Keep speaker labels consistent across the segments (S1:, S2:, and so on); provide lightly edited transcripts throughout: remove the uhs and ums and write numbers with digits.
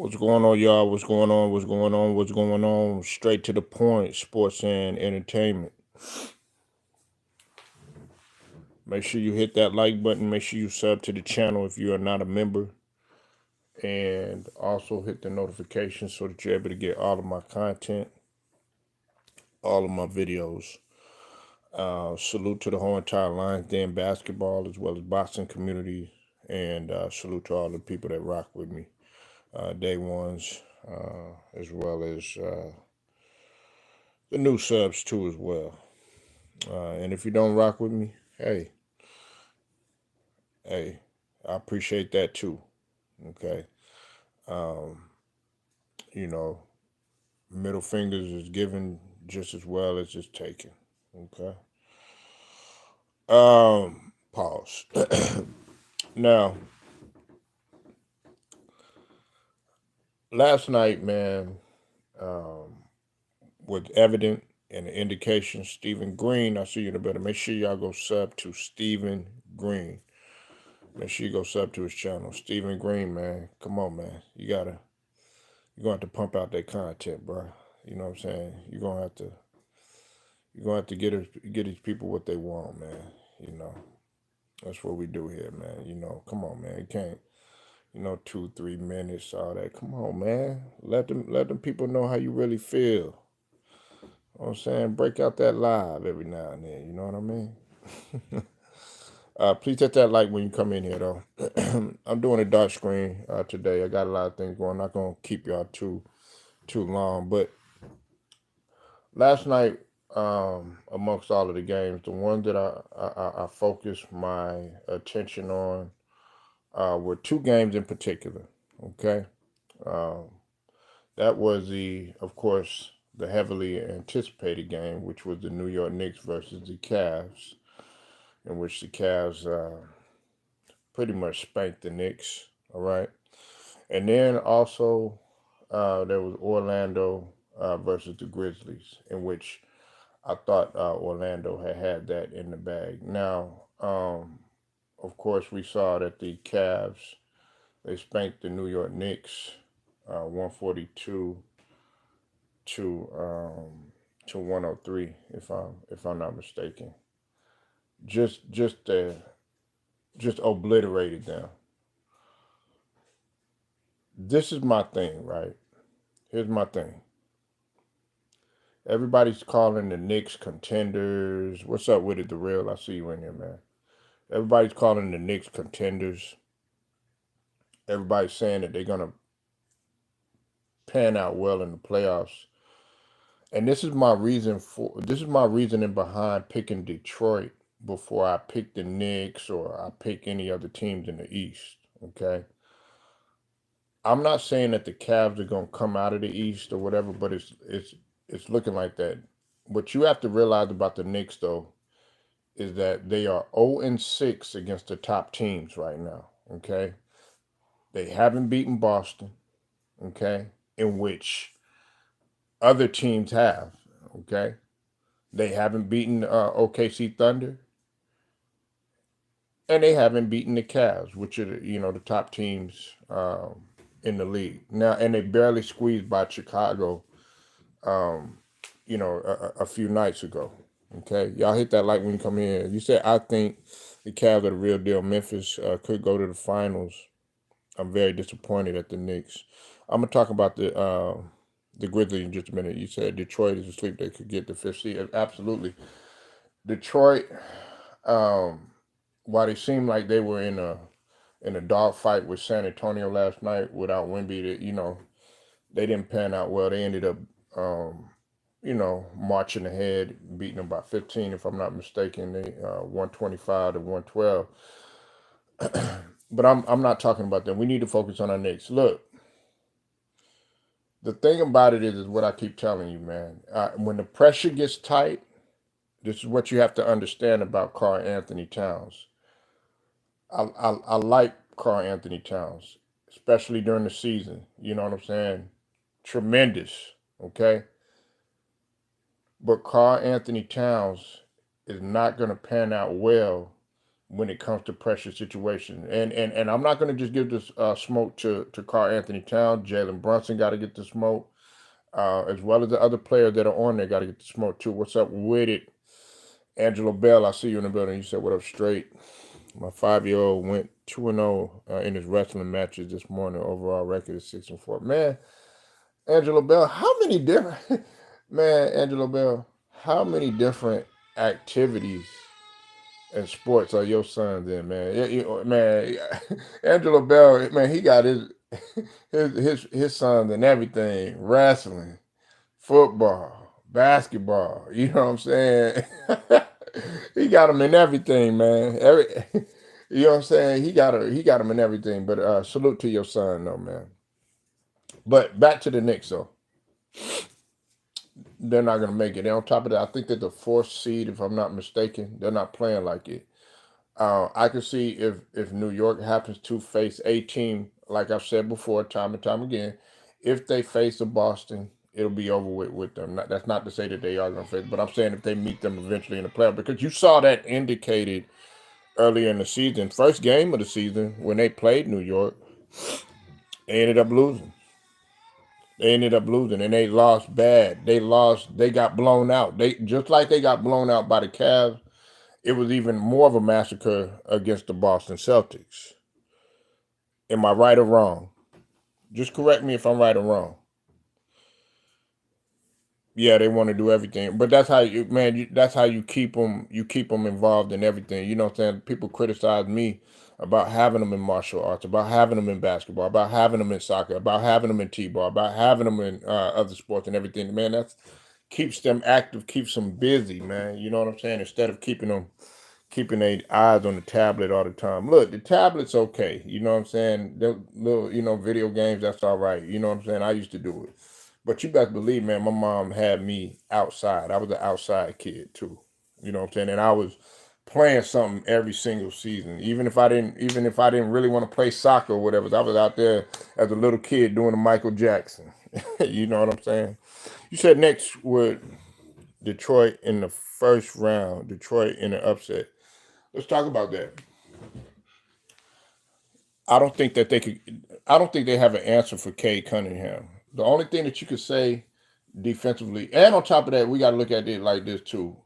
S1: What's going on, y'all? What's going on? What's going on? What's going on? Straight to the point, sports and entertainment. Make sure you hit that like button. Make sure you sub to the channel if you are not a member. And also hit the notifications so that you're able to get all of my content, all of my videos. Salute to the whole entire Lions Den basketball as well as boxing community. And salute to all the people that rock with me. Day ones, as well as the new subs too as well. And if you don't rock with me, hey, I appreciate that too. Okay. Um, you know, middle fingers is given just as well as it's taken. Okay. Pause. Now, last night, man, um, was evident and an indication. Stephen Green, I see you in the better. Make sure y'all go sub to Stephen Green. Make sure you go sub to his channel. Stephen Green, man. Come on, man. You're gonna have to pump out that content, bro. You know what I'm saying? You're gonna have to get these people what they want, man. You know, that's what we do here, man. Come on, man. You can't, 2, 3 minutes, all that. Come on, man. Let them people know how you really feel. You know what I'm saying? Break out that live every now and then. You know what I mean? Please hit that like when you come in here, though. I'm doing a dark screen today. I got a lot of things going. I'm not gonna keep y'all too long, but last night, amongst all of the games, the one that I focused my attention on were two games in particular. Okay, um, that was of course, the heavily anticipated game, which was the New York Knicks versus the Cavs, in which the Cavs pretty much spanked the Knicks. All right, and then also there was Orlando versus the Grizzlies, in which I thought Orlando had that in the bag. Now, of course, we saw that the Cavs, they spanked the New York Knicks 142 to 103, if I'm not mistaken. Just obliterated them. This is my thing, right? Here's my thing. Everybody's calling the Knicks contenders. What's up with it, the real? I see you in here, man. Everybody's calling the Knicks contenders. Everybody's saying that they're gonna pan out well in the playoffs. And this is my reasoning behind picking Detroit before I pick the Knicks or I pick any other teams in the East. Okay. I'm not saying that the Cavs are gonna come out of the East or whatever, but it's looking like that. What you have to realize about the Knicks though is that they are 0-6 against the top teams right now. Okay. They haven't beaten Boston, okay, in which other teams have, okay. They haven't beaten OKC Thunder, and they haven't beaten the Cavs, which are the top teams in the league now, and they barely squeezed by Chicago, um, a few nights ago. Okay, y'all hit that like when you come in. You said I think the Cavs are the real deal. Memphis could go to the finals. I'm very disappointed at the Knicks. I'm gonna talk about the Grizzlies in just a minute. You said Detroit is asleep; they could get the fifth seed. Absolutely, Detroit. Um, while they seemed like they were in a dog fight with San Antonio last night without Wemby, they didn't pan out well. They ended up, marching ahead, beating them by 15, if I'm not mistaken. They 125 to 112. But I'm not talking about them. We need to focus on our Knicks. Look, the thing about it is what I keep telling you, man. When the pressure gets tight, this is what you have to understand about Karl Anthony Towns. I like Karl Anthony Towns, especially during the season. You know what I'm saying? Tremendous, okay? But Karl Anthony Towns is not going to pan out well when it comes to pressure situations. And I'm not going to just give this smoke to Karl Anthony Towns. Jalen Brunson got to get the smoke, as well as the other players that are on there got to get the smoke too. What's up with it? Angelo Bell, I see you in the building. You said, what up, straight? My 5-year-old went 2-0 in his wrestling matches this morning. Overall record is 6-4. Man, Angelo Bell, how many different, man, Angelo Bell, how many different activities and sports are your sons in, man? Man, Angelo Bell, man, he got his sons in everything: wrestling, football, basketball. You know what I'm saying? He got them in everything, man. You know what I'm saying? He got them in everything. But salute to your son, though, man. But back to the Knicks, though. They're not going to make it. And on top of that, I think that the fourth seed, if I'm not mistaken, they're not playing like it. I can see if New York happens to face a team, like I've said before, time and time again, if they face a Boston, it'll be over with them. That's not to say that they are going to face, but I'm saying if they meet them eventually in the playoff, because you saw that indicated earlier in the season, first game of the season when they played New York, they ended up losing. They ended up losing, and they lost bad. They lost. They got blown out. They just like they got blown out by the Cavs. It was even more of a massacre against the Boston Celtics. Am I right or wrong? Just correct me if I'm right or wrong. Yeah, they want to do everything, but that's how you, man. That's how you keep them. You keep them involved in everything. You know what I'm saying? People criticize me about having them in martial arts, about having them in basketball, about having them in soccer, about having them in t-ball, about having them in other sports and everything. Man, that's keeps them active, keeps them busy, man. You know what I'm saying? Instead of keeping their eyes on the tablet all the time. Look, the tablet's okay. You know what I'm saying? The little, video games, that's all right. You know what I'm saying? I used to do it. But you best believe, man, my mom had me outside. I was an outside kid too. You know what I'm saying? And I was playing something every single season. Even if I didn't really want to play soccer or whatever, I was out there as a little kid doing a Michael Jackson. You know what I'm saying? You said next with Detroit in the first round, Detroit in the upset. Let's talk about that. I don't think that they could. I don't think they have an answer for Cade Cunningham. The only thing that you could say defensively, and on top of that, we got to look at it like this too.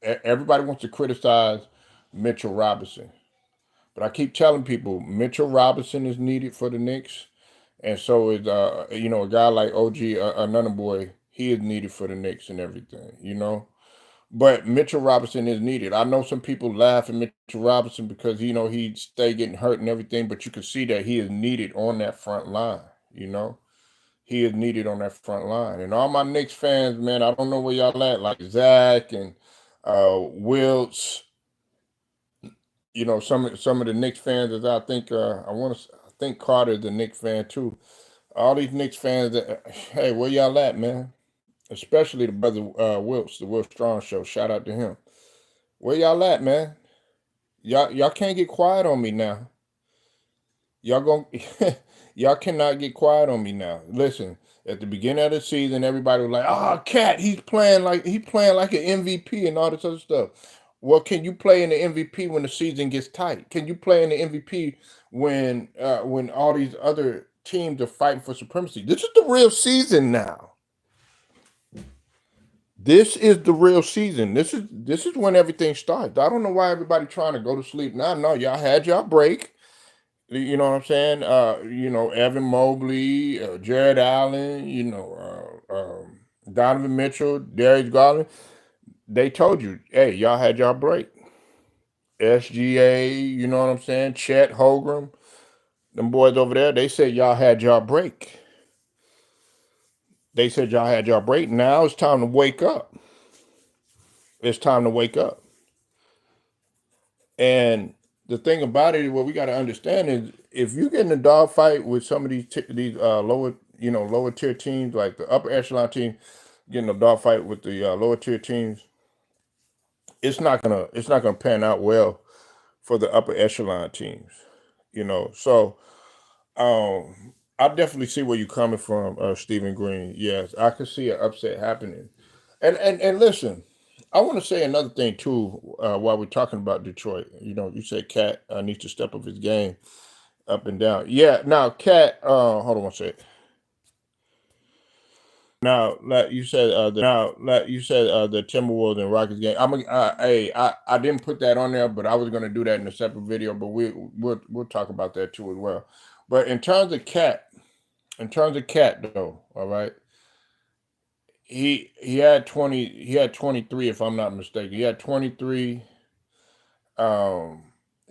S1: Everybody wants to criticize Mitchell Robinson, but I keep telling people Mitchell Robinson is needed for the Knicks, and so is a guy like OG another boy. He is needed for the Knicks and everything. But Mitchell Robinson is needed. I know some people laugh at Mitchell Robinson because he stay getting hurt and everything, but you can see that he is needed on that front line. You know, he is needed on that front line. And all my Knicks fans, man, I don't know where y'all at, like Zach and Wilts. Some of the Knicks fans, as I think I think Carter's the Knicks fan too. All these Knicks fans, hey, where y'all at, man? Especially the brother Wilts, the Will Strong show. Shout out to him. Where y'all at, man? Y'all can't get quiet on me now. Y'all going y'all cannot get quiet on me now. Listen, at the beginning of the season, everybody was like, "Oh, Cat, he's playing like an MVP and all this other stuff." Well, can you play in the MVP when the season gets tight? Can you play in the MVP when all these other teams are fighting for supremacy? This is the real season now. This is the real season. This is when everything starts. I don't know why everybody trying to go to sleep now. No, y'all had y'all break. You know what I'm saying? Evan Mobley, Jared Allen, Donovan Mitchell, Darius Garland. They told you, hey, y'all had y'all break. SGA, you know what I'm saying? Chet Holgram, them boys over there, they said y'all had y'all break. They said y'all had y'all break. Now it's time to wake up. It's time to wake up. And the thing about it, what we got to understand is, if you get in a dogfight with some of these lower tier teams, like the upper echelon team, getting a dogfight with the lower tier teams, it's not gonna pan out well for the upper echelon teams. So I definitely see where you're coming from, Stephen Green. Yes, I could see an upset happening. And listen. I want to say another thing too. While we're talking about Detroit, you said Cat needs to step up his game up and down. Yeah. Now, Cat. Hold on one second. Now, like you said, the Timberwolves and Rockets game. Hey, I didn't put that on there, but I was gonna do that in a separate video. But we'll talk about that too as well. But in terms of Cat though, all right, he had 23 if I'm not mistaken. He had 23, um,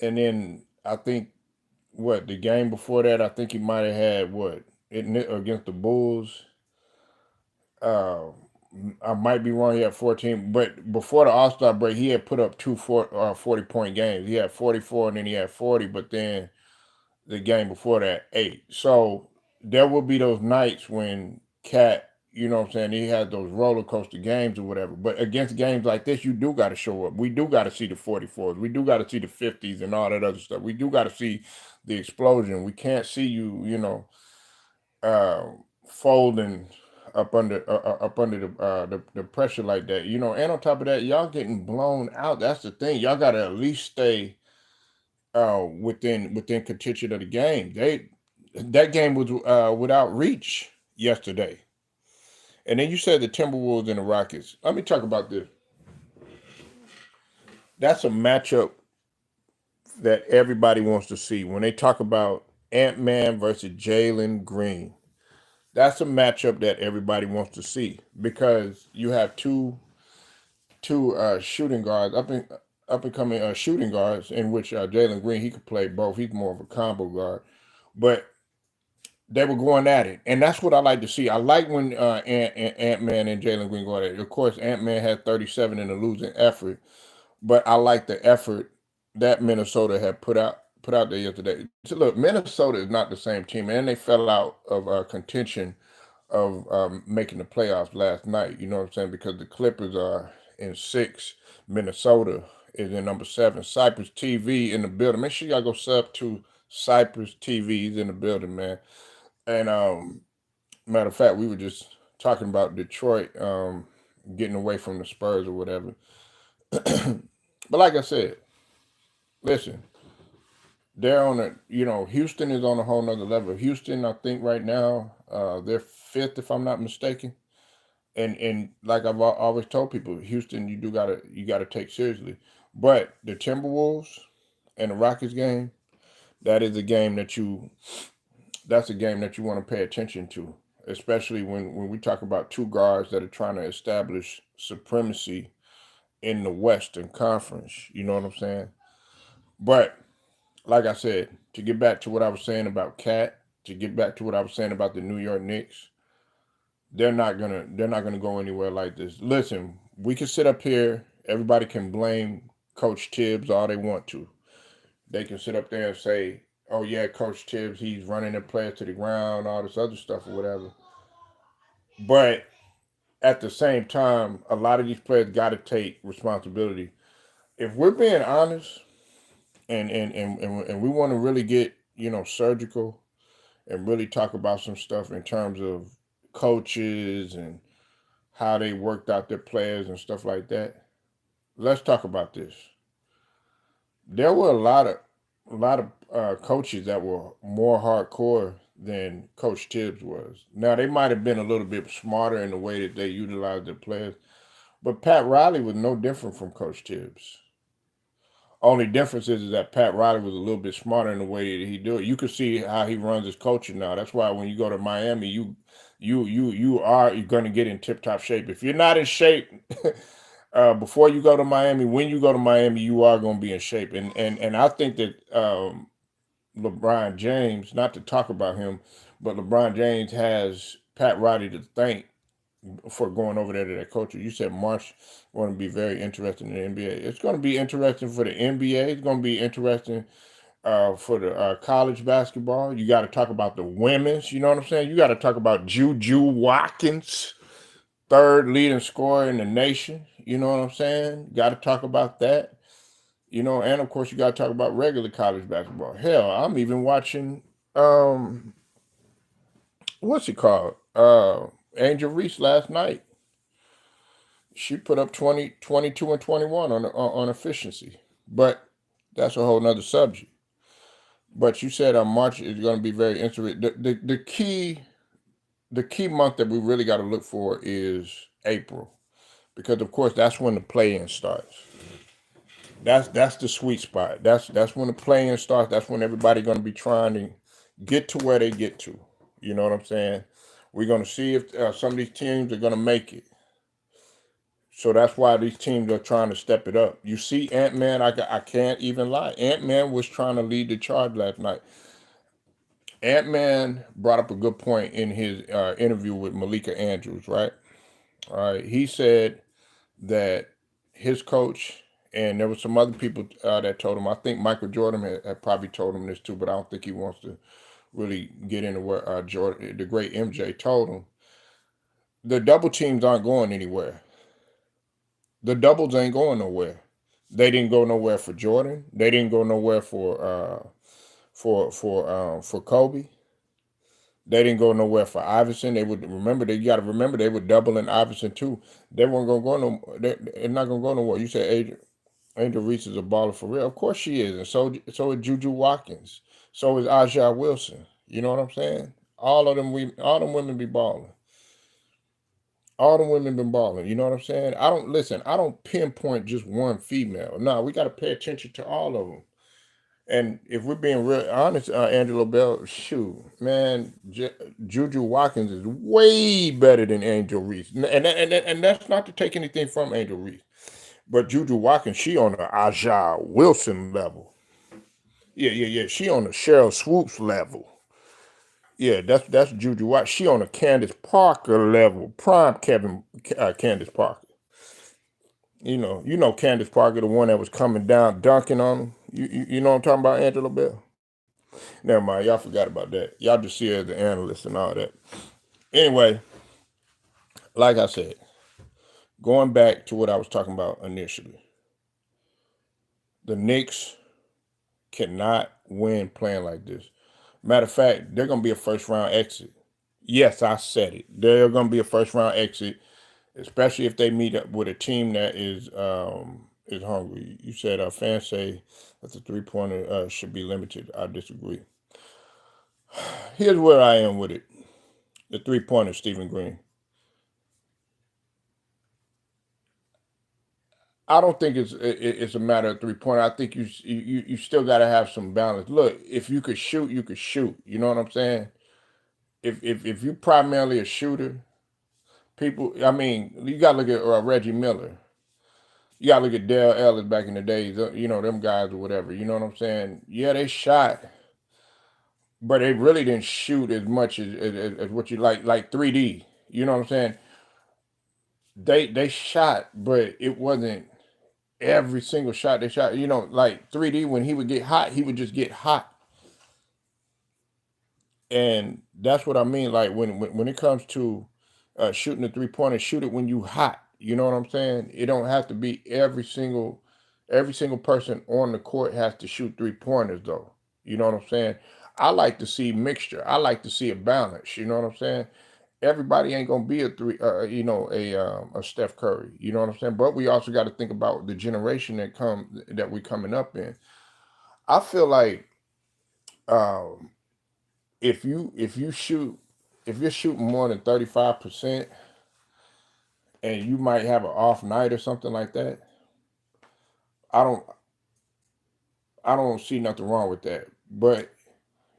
S1: and then I think what the game before that, I think he might have had what against the Bulls. Uh, I might be wrong. He had 14, but before the All Star break, he had put up 40-point games. He had 44, and then he had 40. But then the game before that, 8. So there will be those nights when Cat, what I'm saying, he had those roller coaster games or whatever. But against games like this, you do got to show up. We do got to see the 44s. We do got to see the 50s and all that other stuff. We do got to see the explosion. We can't see you, uh, folding up under the pressure like that, and on top of that, y'all getting blown out. That's the thing. Y'all got to at least stay within contention of the game. That game was without reach yesterday. And then you said the Timberwolves and the Rockets. Let me talk about this. That's a matchup that everybody wants to see when they talk about Ant-Man versus Jalen Green. That's a matchup that everybody wants to see because you have two shooting guards, up and coming shooting guards, in which Jalen Green, he could play both. He's more of a combo guard, but they were going at it, and that's what I like to see. I like when Ant Man and Jalen Green go at it. Of course, Ant Man had 37 in a losing effort, but I like the effort that Minnesota had put out there yesterday. So look, Minnesota is not the same team, and they fell out of contention of making the playoffs last night. You know what I'm saying? Because the Clippers are in 6, Minnesota is in number 7. Cypress TV in the building. Make sure y'all go sub to Cypress TVs in the building, man. And matter of fact, we were just talking about Detroit getting away from the Spurs or whatever. But like I said, listen, they're on Houston is on a whole nother level. Houston, I think right now, they're 5th if I'm not mistaken. And like I've always told people, Houston, you gotta take seriously. But the Timberwolves and the Rockets game, that is a game that's a game that you want to pay attention to, especially when we talk about two guards that are trying to establish supremacy in the Western Conference. You know what I'm saying? But like I said, to get back to what I was saying about Cat, to get back to what I was saying about the New York Knicks, they're not gonna go anywhere like this. Listen, we can sit up here. Everybody can blame Coach Tibbs all they want to. They can sit up there and say, "Oh yeah, Coach Tibbs, he's running the players to the ground, all this other stuff or whatever." But at the same time, a lot of these players got to take responsibility. If we're being honest, and we want to really get surgical and really talk about some stuff in terms of coaches and how they worked out their players and stuff like that. Let's talk about this. There were a lot of coaches that were more hardcore than Coach Tibbs was. Now they might have been a little bit smarter in the way that they utilized their players, but Pat Riley was no different from Coach Tibbs. Only difference is that Pat Riley was a little bit smarter in the way that he do it. You can see how he runs his coaching now. That's why when you go to Miami, you're going to get in tip top shape. If you're not in shape before you go to Miami, when you go to Miami, you are going to be in shape. And I think that LeBron James, not to talk about him, but LeBron James has Pat Riley to thank for going over there to that coach. You said March going to be very interesting in the NBA. It's going to be interesting for the NBA. It's going to be interesting for the college basketball. You got to talk about the women's. You know what I'm saying? You got to talk about Juju Watkins, third leading scorer in the nation. You know what I'm saying? Got to talk about that. And of course you got to talk about regular college basketball. Hell, I'm even watching what's it called? Angel Reese last night. She put up 20, 22, and 21 on efficiency. But that's a whole nother subject. But you said March is going to be very interesting. The key month that we really got to look for is April, because of course that's when the play-in starts. That's the sweet spot. That's when the play-in starts. That's when everybody going to be trying to get to where they get to. You know what I'm saying? We're going to see if some of these teams are going to make it. So that's why these teams are trying to step it up. You see, Ant-Man, I can't even lie. Ant-Man was trying to lead the charge last night. Ant-Man brought up a good point in his interview with Malika Andrews, right? All right. He said that his coach, and there were some other people that told him, I think Michael Jordan had probably told him this too, but I don't think he wants to really get into what Jordan, the great MJ, told him. The double teams aren't going anywhere. The doubles ain't going nowhere. They didn't go nowhere for Jordan. They didn't go nowhere for Kobe. They didn't go nowhere for Iverson. They would remember. You got to remember they were doubling Iverson too. They weren't gonna go no. They're not gonna go nowhere. You said Angel Reese is a baller for real. Of course she is, and so is Juju Watkins. So is Aja Wilson. You know what I'm saying? All them women be balling. All the women been balling. You know what I'm saying? I don't listen. I don't pinpoint just one female. No, we got to pay attention to all of them. And if we're being real honest, Angelo Bell, shoot, man, Juju Watkins is way better than Angel Reese, and that's not to take anything from Angel Reese, but Juju Watkins, she on the Aja Wilson level. Yeah. She on the Cheryl Swoops level. Yeah, that's Juju Watkins. She on the Candace Parker level, prime Candace Parker. Candace Parker, the one that was coming down dunking on him. You know what I'm talking about, Angelo Bell? Never mind, y'all forgot about that. Y'all just see her as an analyst and all that. Anyway, like I said, going back to what I was talking about initially, the Knicks cannot win playing like this. Matter of fact, they're gonna be a first round exit. Yes, I said it. They're gonna be a first round exit, especially if they meet up with a team that is hungry. You said fans say that the 3-pointer should be limited. I disagree. Here's where I am with it. The 3-pointer, Stephen Green. I don't think it's a matter of 3-pointer. I think you still got to have some balance. Look, if you could shoot, you could shoot. You know what I'm saying? If you primarily a shooter, people. I mean, you got to look at Reggie Miller. You got to look at Dale Ellis back in the days. Them guys or whatever. You know what I'm saying? Yeah, they shot, but they really didn't shoot as much as what you like 3D. You know what I'm saying? They shot, but it wasn't every single shot they shot. Like 3D, when he would get hot, he would just get hot. And that's what I mean. Like when it comes to shooting a 3-pointer, shoot it when you hot. You know what I'm saying? It don't have to be every single person on the court has to shoot 3-pointers though. You know what I'm saying? I like to see mixture. I like to see a balance. You know what I'm saying? Everybody ain't gonna be a Steph Curry. You know what I'm saying? But we also got to think about the generation that we coming up in. I feel like um, if you're shooting more than 35% and you might have an off night or something like that, I don't I don't see nothing wrong with that. But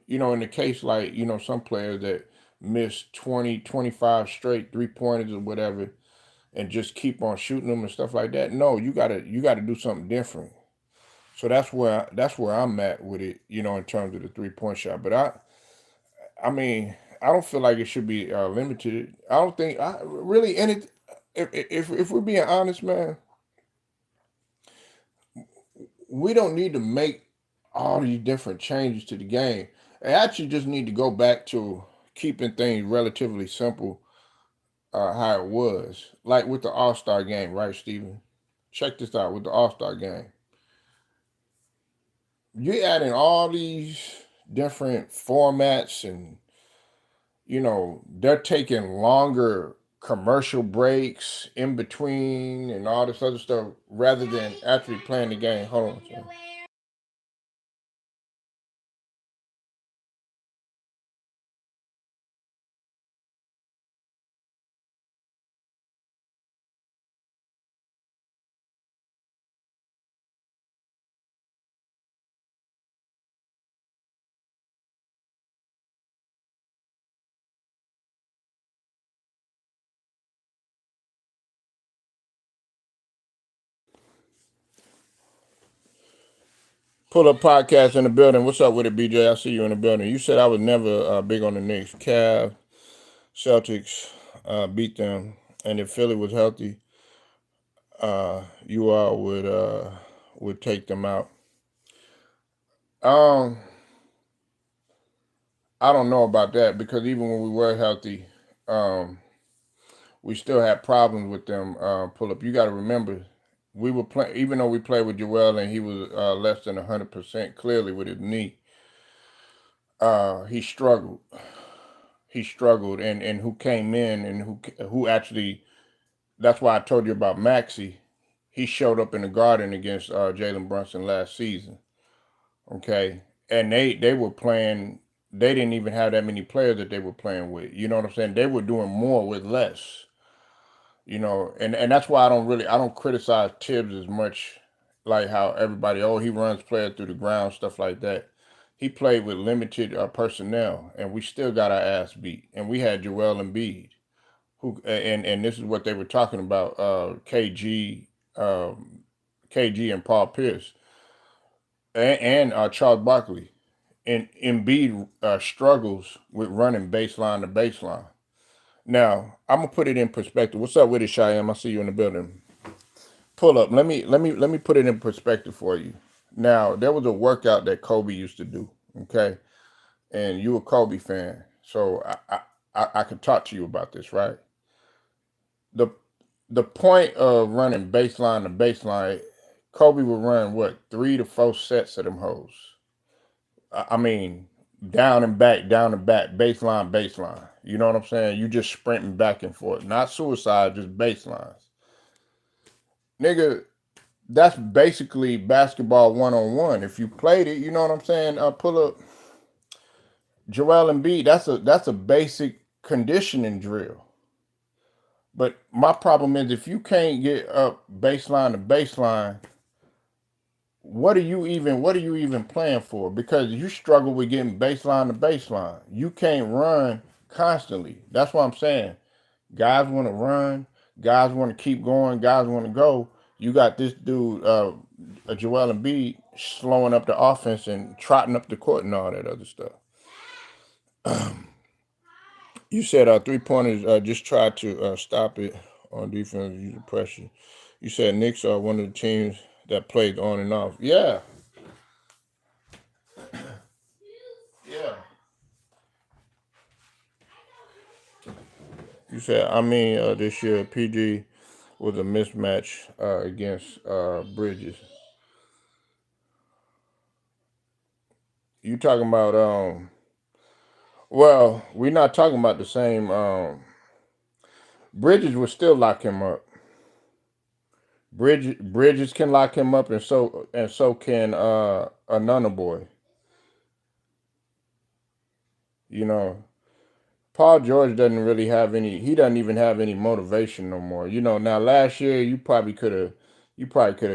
S1: in the case like some players that miss 20, 25 straight 3-pointers or whatever and just keep on shooting them and stuff like that. No, you gotta do something different. So that's where I'm at with it, in terms of the 3-point shot. But I mean, I don't feel like it should be limited. I don't think I really any. If we're being honest, man, we don't need to make all these different changes to the game. I actually just need to go back to keeping things relatively simple, how it was, like with the All Star game, right, Steven? Check this out with the All Star game. You're adding all these different formats, and they're taking longer commercial breaks in between and all this other stuff rather than actually playing the game. Hold on. Pull up podcast in the building. What's up with it, BJ? I see you in the building. You said I was never big on the Knicks. Cavs, Celtics beat them, and if Philly was healthy, you all would take them out. Um, I don't know about that because even when we were healthy, um, we still had problems with them. Pull up. You got to remember, we were playing even though we played with Joel and he was less than 100% clearly with his knee. He struggled. He struggled, and who came in and who actually. That's why I told you about Maxey. He showed up in the Garden against Jalen Brunson last season. Okay, and they were playing. They didn't even have that many players that they were playing with. You know what I'm saying? They were doing more with less. And that's why I don't criticize Tibbs as much, like how everybody, oh, he runs players through the ground, stuff like that. He played with limited personnel, and we still got our ass beat. And we had Joel Embiid, who and this is what they were talking about, um, KG and Paul Pierce and Charles Barkley. And Embiid struggles with running baseline to baseline. Now I'm gonna put it in perspective. What's up with it, Cheyenne? I see you in the building. Pull up. Let me put it in perspective for you. Now there was a workout that Kobe used to do. Okay, and you a Kobe fan, so I could talk to you about this, right? The the point of running baseline to baseline, Kobe would run what 3 to 4 sets of them hoes. I mean, down and back, baseline, baseline. You know what I'm saying? You just sprinting back and forth, not suicide, just baselines. Nigga, that's basically basketball 1-on-1. If you played it, you know what I'm saying? Pull up Joel Embiid. That's a basic conditioning drill. But my problem is if you can't get up baseline to baseline, what are you even playing for? Because you struggle with getting baseline to baseline. You can't run constantly. That's what I'm saying. Guys want to run. Guys want to keep going. Guys want to go. You got this dude, Joel Embiid, slowing up the offense and trotting up the court and all that other stuff. You said 3 pointers. Just try to stop it on defense using pressure. You said Knicks are one of the teams that played on and off. Yeah, yeah. You said this year PG was a mismatch against Bridges. You talking about well, we're not talking about the same. Bridges would still lock him up. Bridges can lock him up, and so can another boy. You know, Paul George doesn't really have any. He doesn't even have any motivation no more. Now last year you probably could have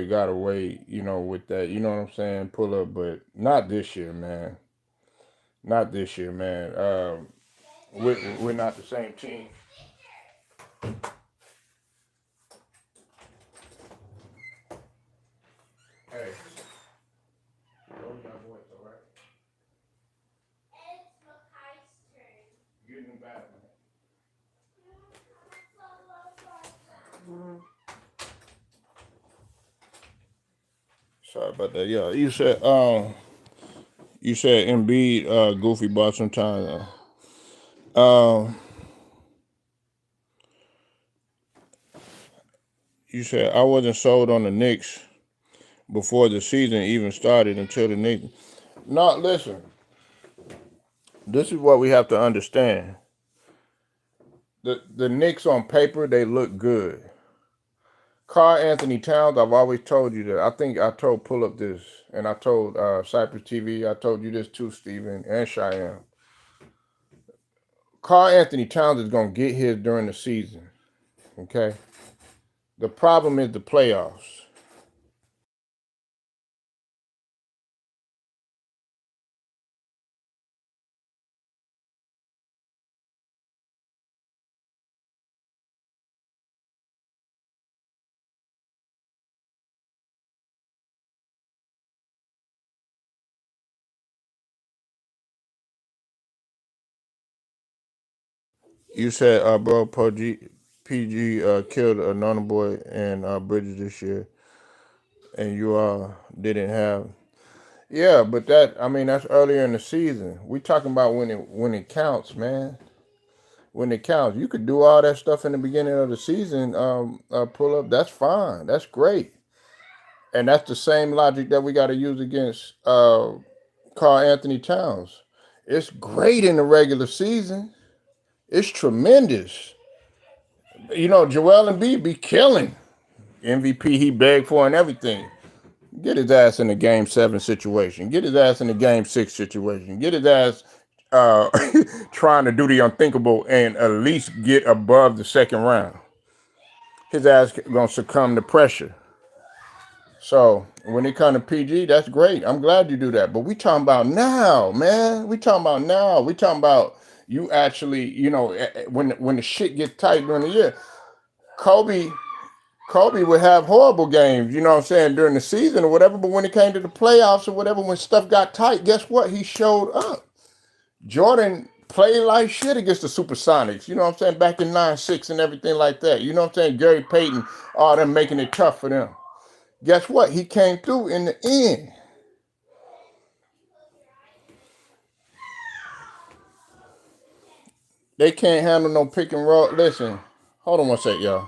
S1: got away. With that. You know what I'm saying? Pull up, but not this year, man. Not this year, man. We're not the same team. Hey, those my boys, all right. Get in the back, man. Sorry about that. Yeah, you said Embiid goofy ball sometimes. Um, you said I wasn't sold on the Knicks before the season even started until the Knicks. No, listen. This is what we have to understand. the Knicks on paper, they look good. Carl Anthony Towns, I've always told you that. I think I told Pull Up this, and I told Cypress TV, I told you this too, Steven and Cheyenne. Carl Anthony Towns is going to get his during the season, okay? The problem is the playoffs. You said, bro, PG killed another boy in Bridges this year, and you didn't have. Yeah, but that's earlier in the season. We talking about when it counts, man. When it counts, you could do all that stuff in the beginning of the season. Pull up, that's fine, that's great, and that's the same logic that we got to use against Carl Anthony Towns. It's great in the regular season. It's tremendous. Joel Embiid be killing. MVP he begged for and everything. Get his ass in the game 7 situation. Get his ass in the game 6 situation. Get his ass uh, trying to do the unthinkable and at least get above the second round. His ass gonna succumb to pressure. So when it comes to PG, that's great. I'm glad you do that. But we talking about now, man. We talking about now. We talking about you actually, when the shit gets tight during the year. Kobe Kobe would have horrible games, you know what I'm saying, during the season or whatever. But when it came to the playoffs or whatever, when stuff got tight, guess what? He showed up. Jordan played like shit against the Supersonics, you know what I'm saying, back in 9-6 and everything like that. You know what I'm saying? Gary Payton, all them making it tough for them. Guess what? He came through in the end. They can't handle no pick and roll. Listen, hold on one sec, y'all.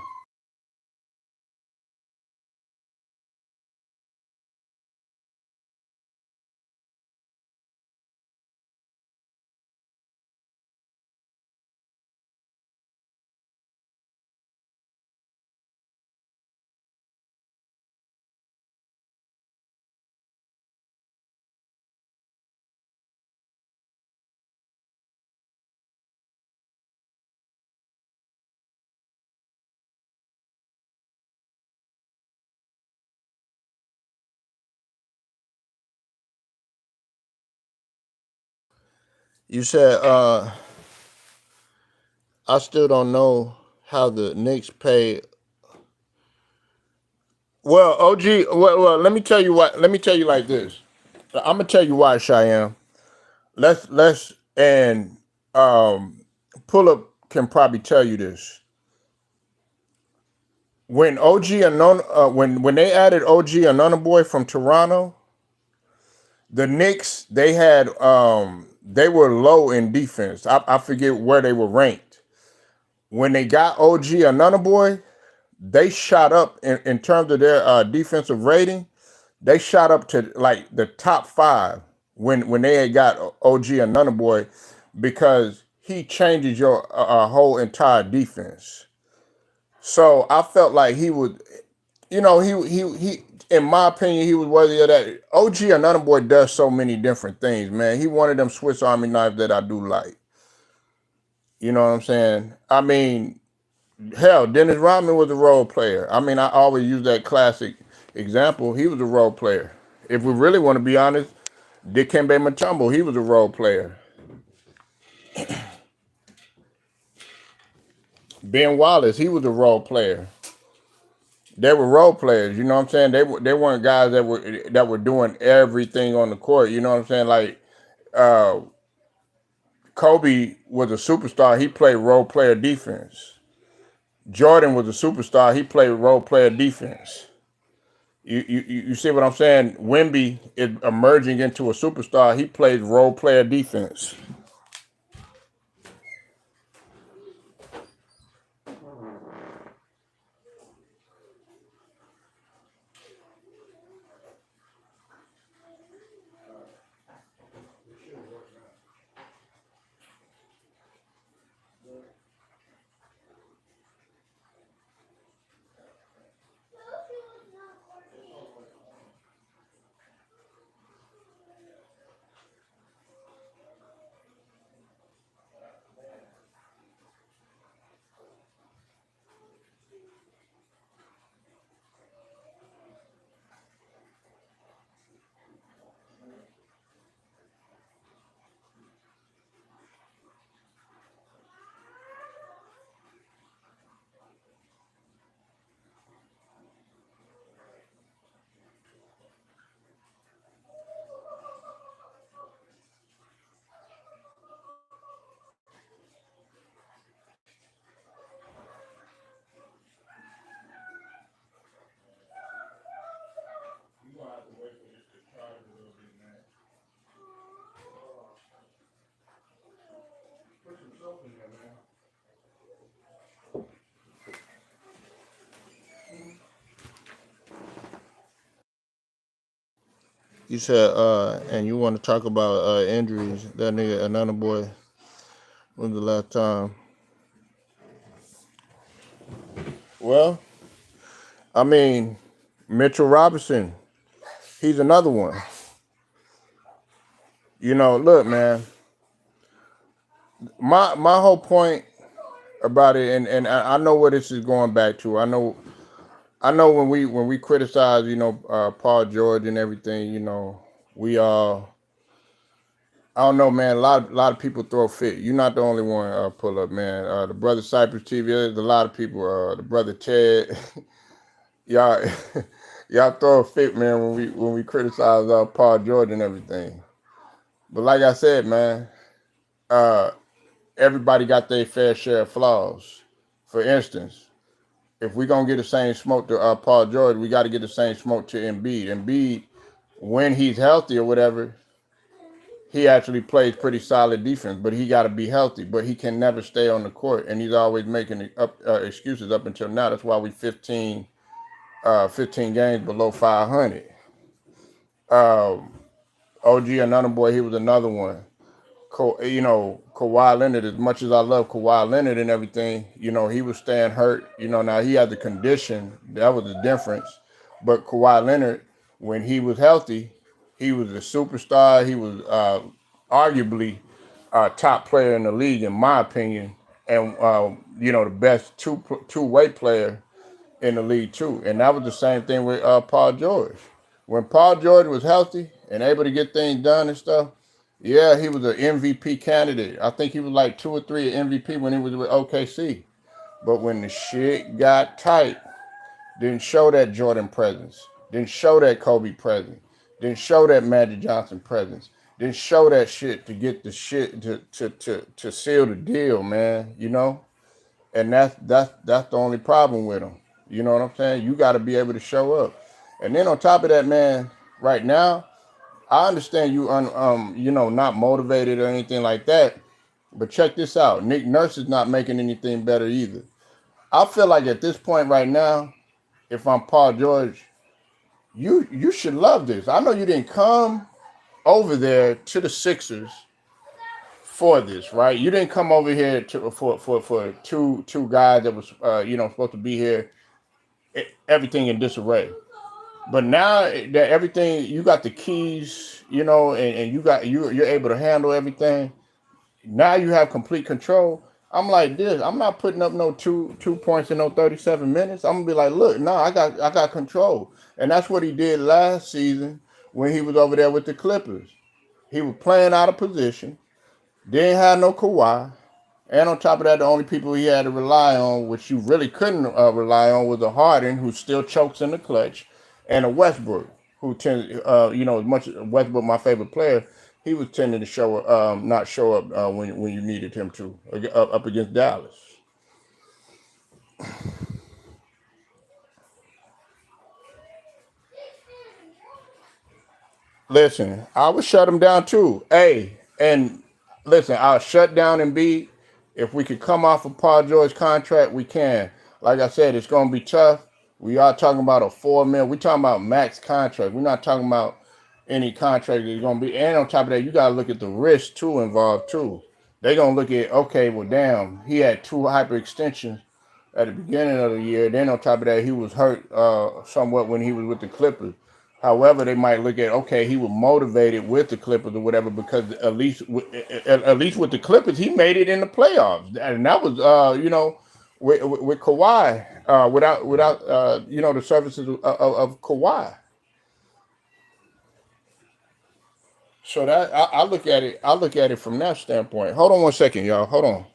S1: You said I still don't know how the Knicks pay. Well, OG. Well, let me tell you what. Let me tell you like this. I'm gonna tell you why, Cheyenne. Let's and um, Pull Up can probably tell you this. When when they added OG Anona Boy from Toronto, the Knicks they were low in defense. I forget where they were ranked. When they got OG Anona Boy, they shot up in terms of their defensive rating. They shot up to like the top 5 when they had got OG Another Boy because he changes your whole entire defense. So I felt like he would, he in my opinion he was worthy of that. OG Another Boy does so many different things, man. He one of them Swiss Army knives that I do like. You know what I'm saying? I mean, hell, Dennis Rodman was a role player. I mean, I always use that classic example. He was a role player. If we really want to be honest, Dikembe Mutombo, he was a role player. Ben Wallace, he was a role player. They were role players, you know what I'm saying? They weren't guys that were doing everything on the court, you know what I'm saying? Like uh, Kobe was a superstar, he played role player defense. Jordan was a superstar, he played role player defense. You see what I'm saying? Wemby is emerging into a superstar. He plays role player defense. You said, and you want to talk about injuries. That nigga, another boy, when's the last time? Well, I mean, Mitchell Robinson, he's another one. You know, look, man, my whole point about it, and I know where this is going back to. I know when we criticize, Paul George and everything, we all. I don't know, man. A lot of people throw fit. You're not the only one pull up, man. The brother Cypress TV, there's a lot of people. The brother Ted, y'all, y'all throw a fit, man. When we criticize Paul George and everything. But like I said, man, uh, everybody got their fair share of flaws. For instance, if we're gonna get the same smoke to Paul George, we got to get the same smoke to Embiid. Embiid, when he's healthy or whatever, he actually plays pretty solid defense, but he got to be healthy. But he can never stay on the court, and he's always making excuses up until now. That's why we 15 games below 500. OG, another boy, he was another one. Kawhi Leonard, as much as I love Kawhi Leonard and everything, he was staying hurt. Now he had the condition. That was the difference. But Kawhi Leonard, when he was healthy, he was a superstar. He was arguably top player in the league, in my opinion, and the best two-way player in the league too. And that was the same thing with Paul George. When Paul George was healthy and able to get things done and stuff, yeah, he was an MVP candidate. I think he was like 2 or 3 MVP when he was with OKC. But when the shit got tight, didn't show that Jordan presence, didn't show that Kobe presence, didn't show that Magic Johnson presence, didn't show that shit to get the shit to seal the deal, man. And that's the only problem with him. You know what I'm saying? You got to be able to show up. And then on top of that, man, right now, I understand you not motivated or anything like that. But check this out. Nick Nurse is not making anything better either. I feel like at this point right now, if I'm Paul George, you should love this. I know you didn't come over there to the Sixers for this, right? You didn't come over here for two guys that was supposed to be here. Everything in disarray. But now that everything, you got the keys, and you're able to handle everything. Now you have complete control. I'm like this. I'm not putting up no two points in no 37 minutes. I'm gonna be like, look, no, I got control. And that's what he did last season when he was over there with the Clippers. He was playing out of position, didn't have no Kawhi. And on top of that, the only people he had to rely on, which you really couldn't rely on, was a Harden who still chokes in the clutch, and a Westbrook who tends, as much as Westbrook, my favorite player, he was tending to not show up when you needed him to up against Dallas. Listen, I would shut him down too. Hey, and listen, I'll shut down Embiid. If we could come off of Paul George's contract, we can. Like I said, it's gonna be tough. We are talking about a 4 mil. We're talking about max contract. We're not talking about any contract that's gonna be. And on top of that, you gotta look at the risk too involved too. They're gonna look at, okay, well, damn, he had 2 hyperextensions at the beginning of the year. Then on top of that, he was hurt somewhat when he was with the Clippers. However, they might look at, okay, he was motivated with the Clippers or whatever, because at least with the Clippers, he made it in the playoffs, and that was with Kawhi, without the services of Kawhi. So that I look at it. I look at it from that standpoint. Hold on one second, y'all. Hold on.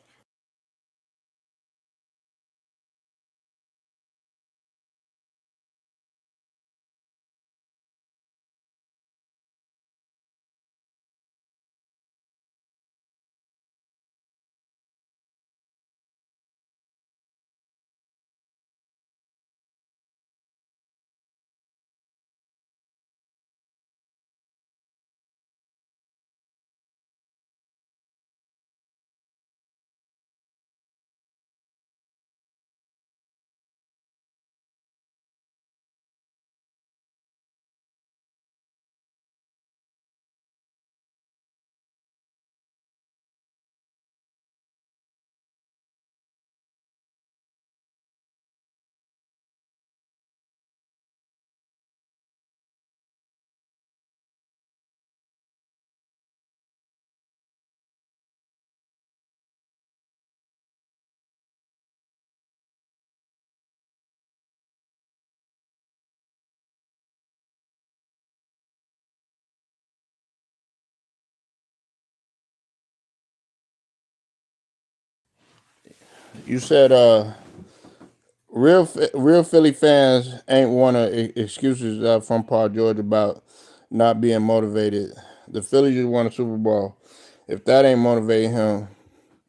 S1: You said real Philly fans ain't want excuses from Paul George about not being motivated. The Phillies just won a Super Bowl. If that ain't motivating him,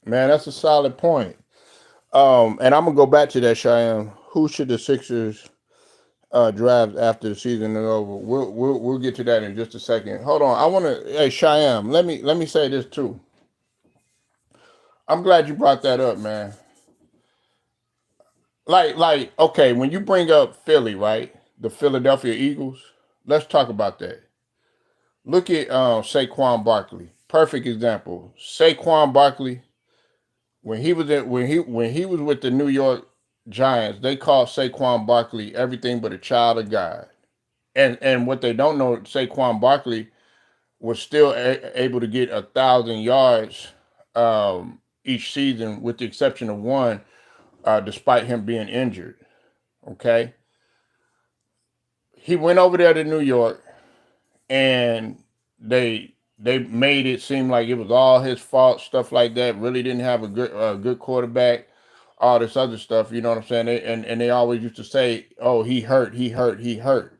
S1: man, that's a solid point. And I'm gonna go back to that, Cheyenne. Who should the Sixers draft after the season is over? We'll get to that in just a second. Hold on, I want to. Hey, Cheyenne, let me say this too. I'm glad you brought that up, man. Okay, when you bring up Philly, right? The Philadelphia Eagles. Let's talk about that. Look at Saquon Barkley. Perfect example. Saquon Barkley, when he was with the New York Giants, they called Saquon Barkley everything but a child of God. And what they don't know, Saquon Barkley was still able to get 1,000 yards each season, with the exception of one, despite him being injured. Okay, he went over there to New York, and they made it seem like it was all his fault, stuff like that. Really didn't have a good quarterback, all this other stuff. You know what I'm saying? And they always used to say, "Oh, he hurt, he hurt, he hurt,"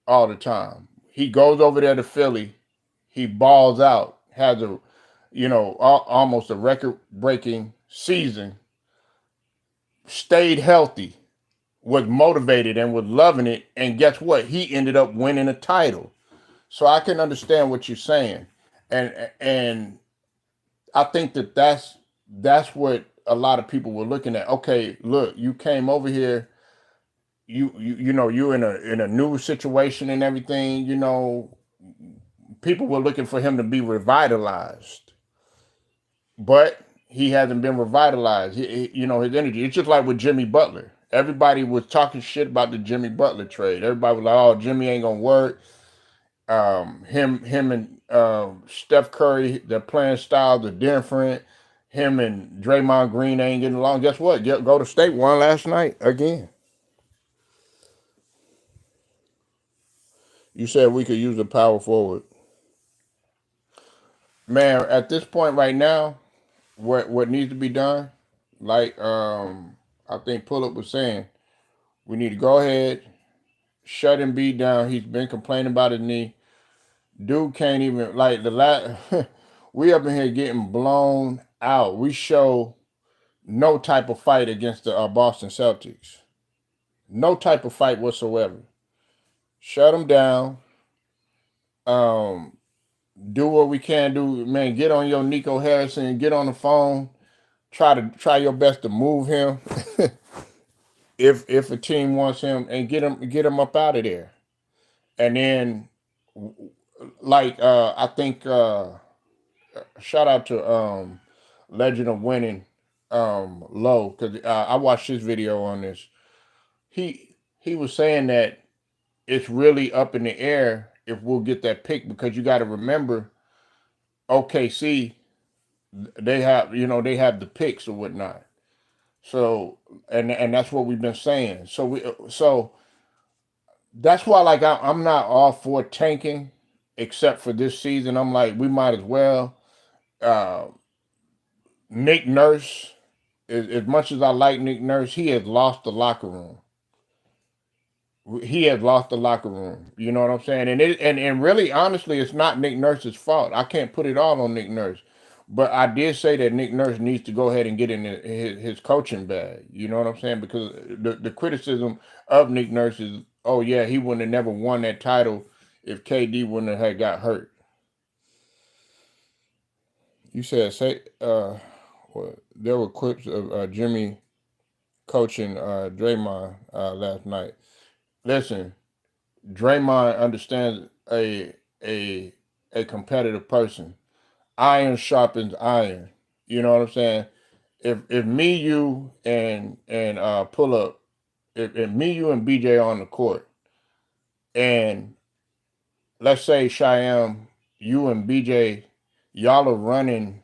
S1: all the time. He goes over there to Philly, he balls out, has almost a record breaking season, stayed healthy, was motivated and was loving it, and guess what? He ended up winning a title. So I can understand what you're saying, and I think that's what a lot of people were looking at. Okay, look, you came over here, you're in a new situation and everything. People were looking for him to be revitalized, but he hasn't been revitalized. His energy. It's just like with Jimmy Butler. Everybody was talking shit about the Jimmy Butler trade. Everybody was like, "Oh, Jimmy ain't gonna work." Him and Steph Curry, their playing styles are different. Him and Draymond Green ain't getting along. Guess what? Go to State won last night again. You said we could use a power forward. Man, at this point right now, what needs to be done, like I think Pull-Up was saying, we need to go ahead, shut Embiid down. He's been complaining about his knee. Dude can't even, like, the last we up in here getting blown out. We show no type of fight against the Boston Celtics. No type of fight whatsoever. Shut them down. Um, do what we can do, man. Get on your Nico Harrison. Get on the phone. Try your best to move him. if a team wants him, and get him up out of there. And then, like I think, shout out to Legend of Winning, Low, because I watched his video on this. He was saying that it's really up in the air if we'll get that pick, because you got to remember, OKC, they have the picks or whatnot. So and that's what we've been saying. So that's why, like, I'm not all for tanking, except for this season. I'm like, we might as well. Uh, Nick Nurse, as much as I like Nick Nurse, he has lost the locker room. He has lost the locker room. You know what I'm saying? And really, honestly, it's not Nick Nurse's fault. I can't put it all on Nick Nurse, but I did say that Nick Nurse needs to go ahead and get in his coaching bag. You know what I'm saying? Because the criticism of Nick Nurse is, oh yeah, he wouldn't have never won that title if KD wouldn't have had got hurt. You said well, there were clips of Jimmy coaching Draymond last night. Listen, Draymond understands a a competitive person. Iron sharpens iron. You know what I'm saying? If me, you, and Pull Up, if me, you, and BJ on the court, and let's say Cheyenne, you and BJ, y'all are running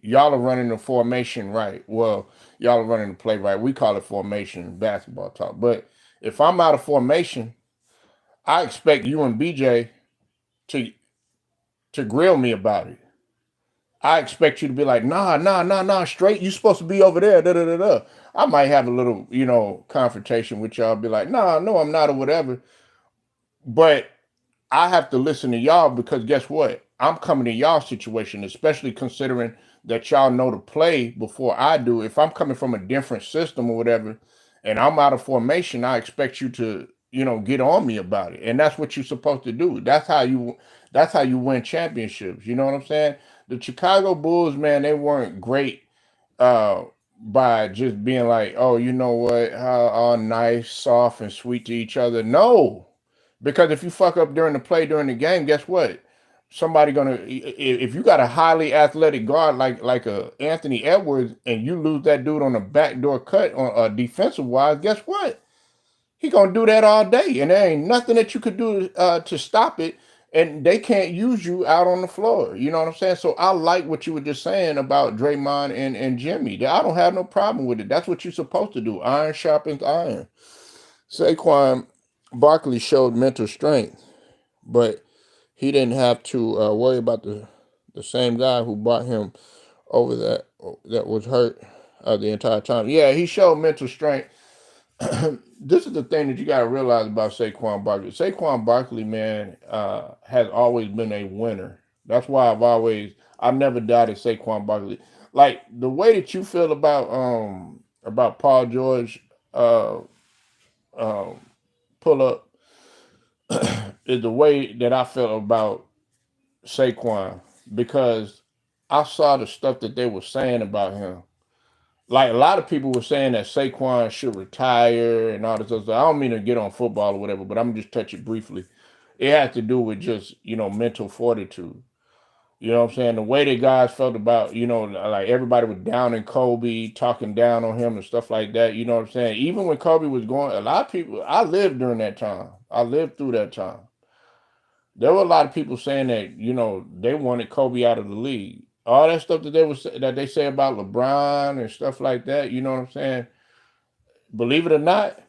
S1: y'all are running the formation right. Well, y'all are running the play right. We call it formation basketball talk. But if I'm out of formation, I expect you and BJ to to grill me about it. I expect you to be like, nah, straight. You supposed to be over there. Da da da da. I might have a little, confrontation with y'all. Be like, nah, no, I'm not, or whatever. But I have to listen to y'all because guess what? I'm coming to y'all situation, especially considering that y'all know the play before I do. If I'm coming from a different system or whatever, and I'm out of formation, I expect you to, get on me about it. And that's what you're supposed to do. That's how you win championships. You know what I'm saying? The Chicago Bulls, man, they weren't great uh by just being like, oh, you know what, how all nice, soft, and sweet to each other. No, because if you fuck up during the play during the game, guess what? Somebody gonna if you got a highly athletic guard like a Anthony Edwards and you lose that dude on a backdoor cut on defensive wise, guess what? He gonna do that all day, and there ain't nothing that you could do to stop it. And they can't use you out on the floor. You know what I'm saying? So I like what you were just saying about Draymond and Jimmy. I don't have no problem with it. That's what you're supposed to do. Iron sharpens iron. Saquon Barkley showed mental strength, but he didn't have to worry about the same guy who brought him over that was hurt the entire time. Yeah, he showed mental strength. This is the thing that you got to realize about Saquon Barkley. Saquon Barkley, man, has always been a winner. That's why I've never doubted Saquon Barkley. Like the way that you feel about Paul George uh, um, pull up is the way that I feel about Saquon because I saw the stuff that they were saying about him. Like a lot of people were saying that Saquon should retire and all this other stuff. I don't mean to get on football or whatever, but I'm just touch it briefly. It has to do with just mental fortitude. You know what I'm saying? The way that guys felt about like everybody was down in Kobe, talking down on him and stuff like that. You know what I'm saying? Even when Kobe was going, a lot of people. I lived during that time. I lived through that time. There were a lot of people saying that they wanted Kobe out of the league. All that stuff that they say about LeBron and stuff like that. You know what I'm saying? Believe it or not,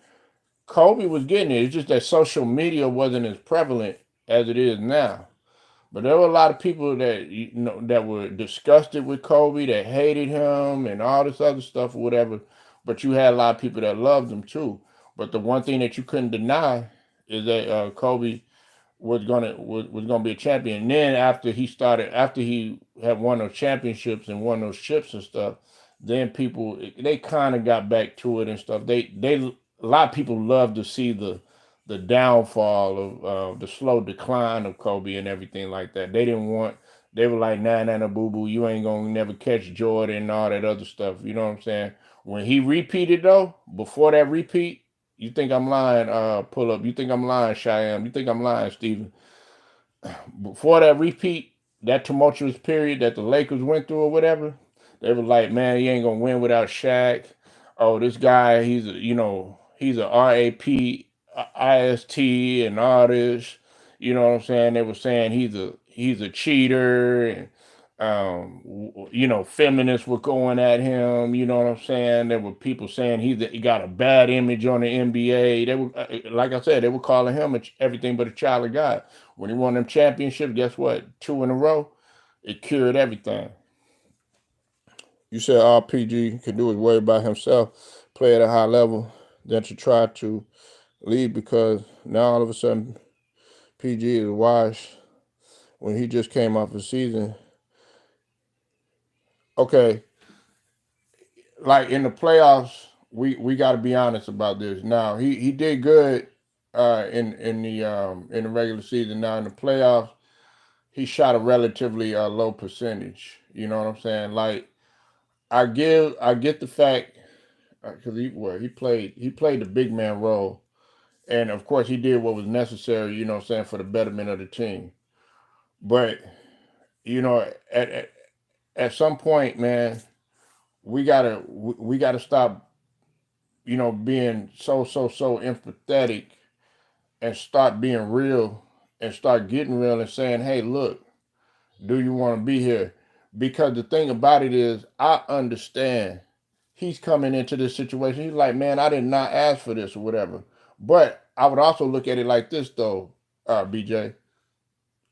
S1: Kobe was getting it. It's just that social media wasn't as prevalent as it is now. But there were a lot of people that that were disgusted with Kobe, that hated him, and all this other stuff or whatever. But you had a lot of people that loved him too. But the one thing that you couldn't deny is that Kobe was gonna be a champion. And then after he had won those championships and won those chips and stuff, then people they kind of got back to it and stuff. They a lot of people love to see the downfall of the slow decline of Kobe and everything like that. They didn't want. They were like, nah, boo boo, you ain't gonna never catch Jordan and all that other stuff. You know what I'm saying? When he repeated though, before that repeat, you think I'm lying, pull up. You think I'm lying, Cheyenne. You think I'm lying, Steven. Before that repeat, that tumultuous period that the Lakers went through or whatever, they were like, man, he ain't gonna win without Shaq. Oh, this guy, he's a RAPIST and all this. You know what I'm saying? They were saying he's a cheater and feminists were going at him. You know what I'm saying? There were people saying he got a bad image on the NBA. They were, like I said, they were calling him everything but a child of God. When he won them championships, guess what? 2 in a row, it cured everything. You said all PG could do is worry about himself, play at a high level, than to try to lead because now all of a sudden PG is washed when he just came off a season. Okay, like in the playoffs, we got to be honest about this. Now he did good in the regular season. Now in the playoffs, he shot a relatively low percentage. You know what I'm saying? Like I get the fact because he played the big man role, and of course he did what was necessary. You know what I'm saying, for the betterment of the team. But you know at some point, man, we gotta stop being so empathetic and start being real and start getting real and saying, hey, look, do you want to be here? Because the thing about it is, I understand he's coming into this situation. He's like, man, I did not ask for this or whatever. But I would also look at it like this, though, BJ.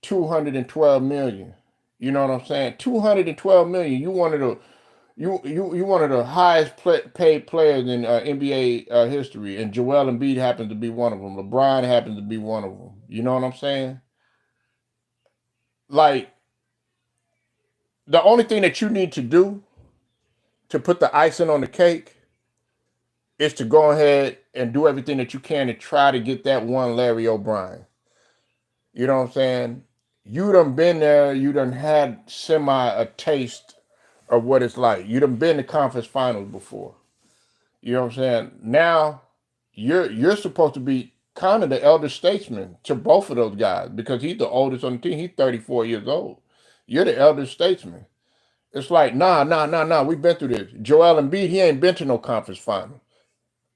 S1: 212 million. You know what I'm saying? 212 million. You one of the highest paid players in NBA history, and Joel Embiid happens to be one of them. LeBron happens to be one of them. You know what I'm saying? Like the only thing that you need to do to put the icing on the cake is to go ahead and do everything that you can to try to get that one Larry O'Brien. You know what I'm saying? You done been there. You done had semi a taste of what it's like. You done been to conference finals before. You know what I'm saying? Now you're supposed to be kind of the elder statesman to both of those guys because he's the oldest on the team. He's 34 years old. You're the elder statesman. It's like, nah. We've been through this. Joel Embiid, he ain't been to no conference final.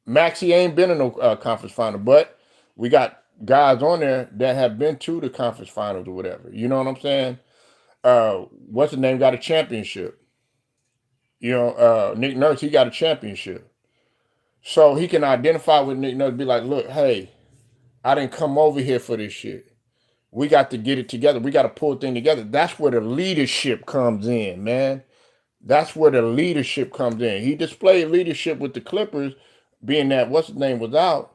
S1: Maxie ain't been in no conference final, but we got guys on there that have been to the conference finals or whatever. You know what I'm saying? What's his name? Got a championship. You know, Nick Nurse, he got a championship. So he can identify with Nick Nurse, be like, look, hey, I didn't come over here for this shit. We got to get it together. We got to pull things together. That's where the leadership comes in, man. That's where the leadership comes in. He displayed leadership with the Clippers, being that what's his name was out.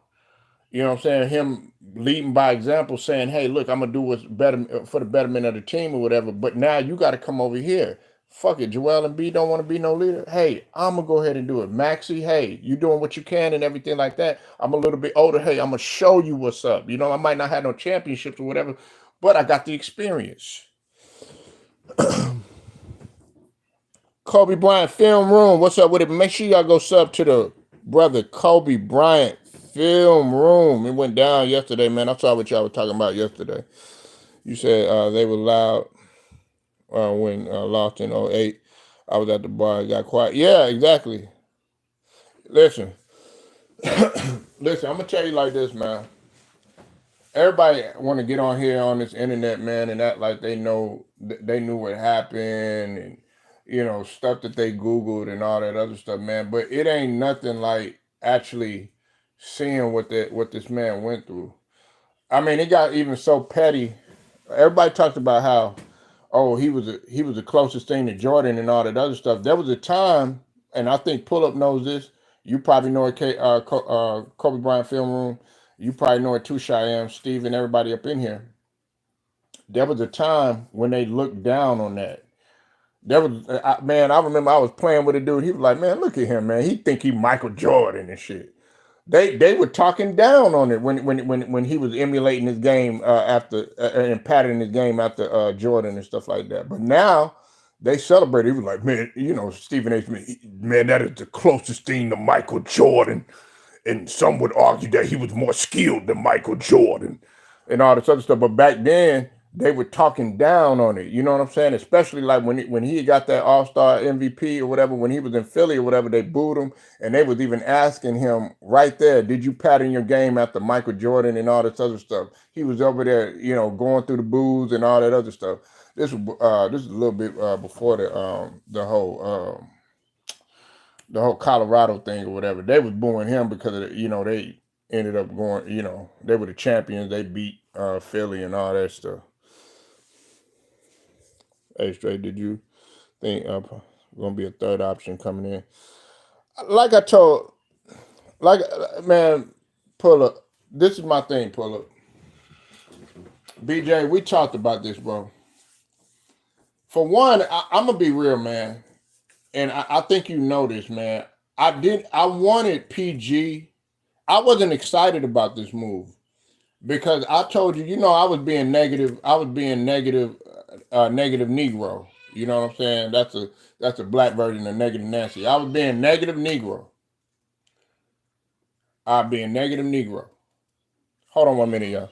S1: You know what I'm saying? Him leading by example, saying, hey, look, I'm going to do what's better for the betterment of the team or whatever. But now you got to come over here. Fuck it. Joel Embiid don't want to be no leader. Hey, I'm going to go ahead and do it. Maxie, hey, you doing what you can and everything like that. I'm a little bit older. Hey, I'm going to show you what's up. You know, I might not have no championships or whatever, but I got the experience. Kobe Bryant Film Room. What's up with it? Make sure y'all go sub to the brother Kobe Bryant Film Room. It went down yesterday, man. I saw what y'all were talking about yesterday. You said they were loud when lost in '08. I was at the bar and got quiet. Yeah, exactly. Listen, listen, I'm going to tell you like this, man. Everybody want to get on here on this internet, man, and act like they know they knew what happened and stuff that they Googled and all that other stuff, man. But it ain't nothing like actually seeing what this man went through. I mean, it got even so petty. Everybody talked about how, oh, he was the closest thing to Jordan and all that other stuff. There was a time, and I think Pull Up knows this. You probably know it, Kobe Bryant Film Room. You probably know it too, Cheyenne, Steve, and everybody up in here. There was a time when they looked down on that. There was, man, I remember I was playing with a dude. He was like, man, look at him, man. He think he Michael Jordan and shit. They were talking down on it when he was emulating his game after and patterning his game after Jordan and stuff like that. But now they celebrate. He was like, man, Stephen A. Smith, man, that is the closest thing to Michael Jordan. And some would argue that he was more skilled than Michael Jordan and all this other stuff. But back then, they were talking down on it. You know what I'm saying? Especially like when he got that All-Star MVP or whatever, when he was in Philly or whatever, they booed him. And they was even asking him right there, did you pattern your game after Michael Jordan and all this other stuff? He was over there, going through the boos and all that other stuff. This is a little bit before the whole Colorado thing or whatever. They was booing him because of they ended up going, they were the champions. They beat Philly and all that stuff. Hey, Straight, did you think going to be a third option coming in? Like I told, man, Pull Up. This is my thing, Pull Up. BJ, we talked about this, bro. For one, I'm going to be real, man. And I think you know this, man. I wanted PG. I wasn't excited about this move because I told you, I was being negative. I was being negative, negative Negro. You know what I'm saying? That's a black version of negative Nancy. I was being negative Negro. I was being negative Negro. Hold on 1 minute, y'all.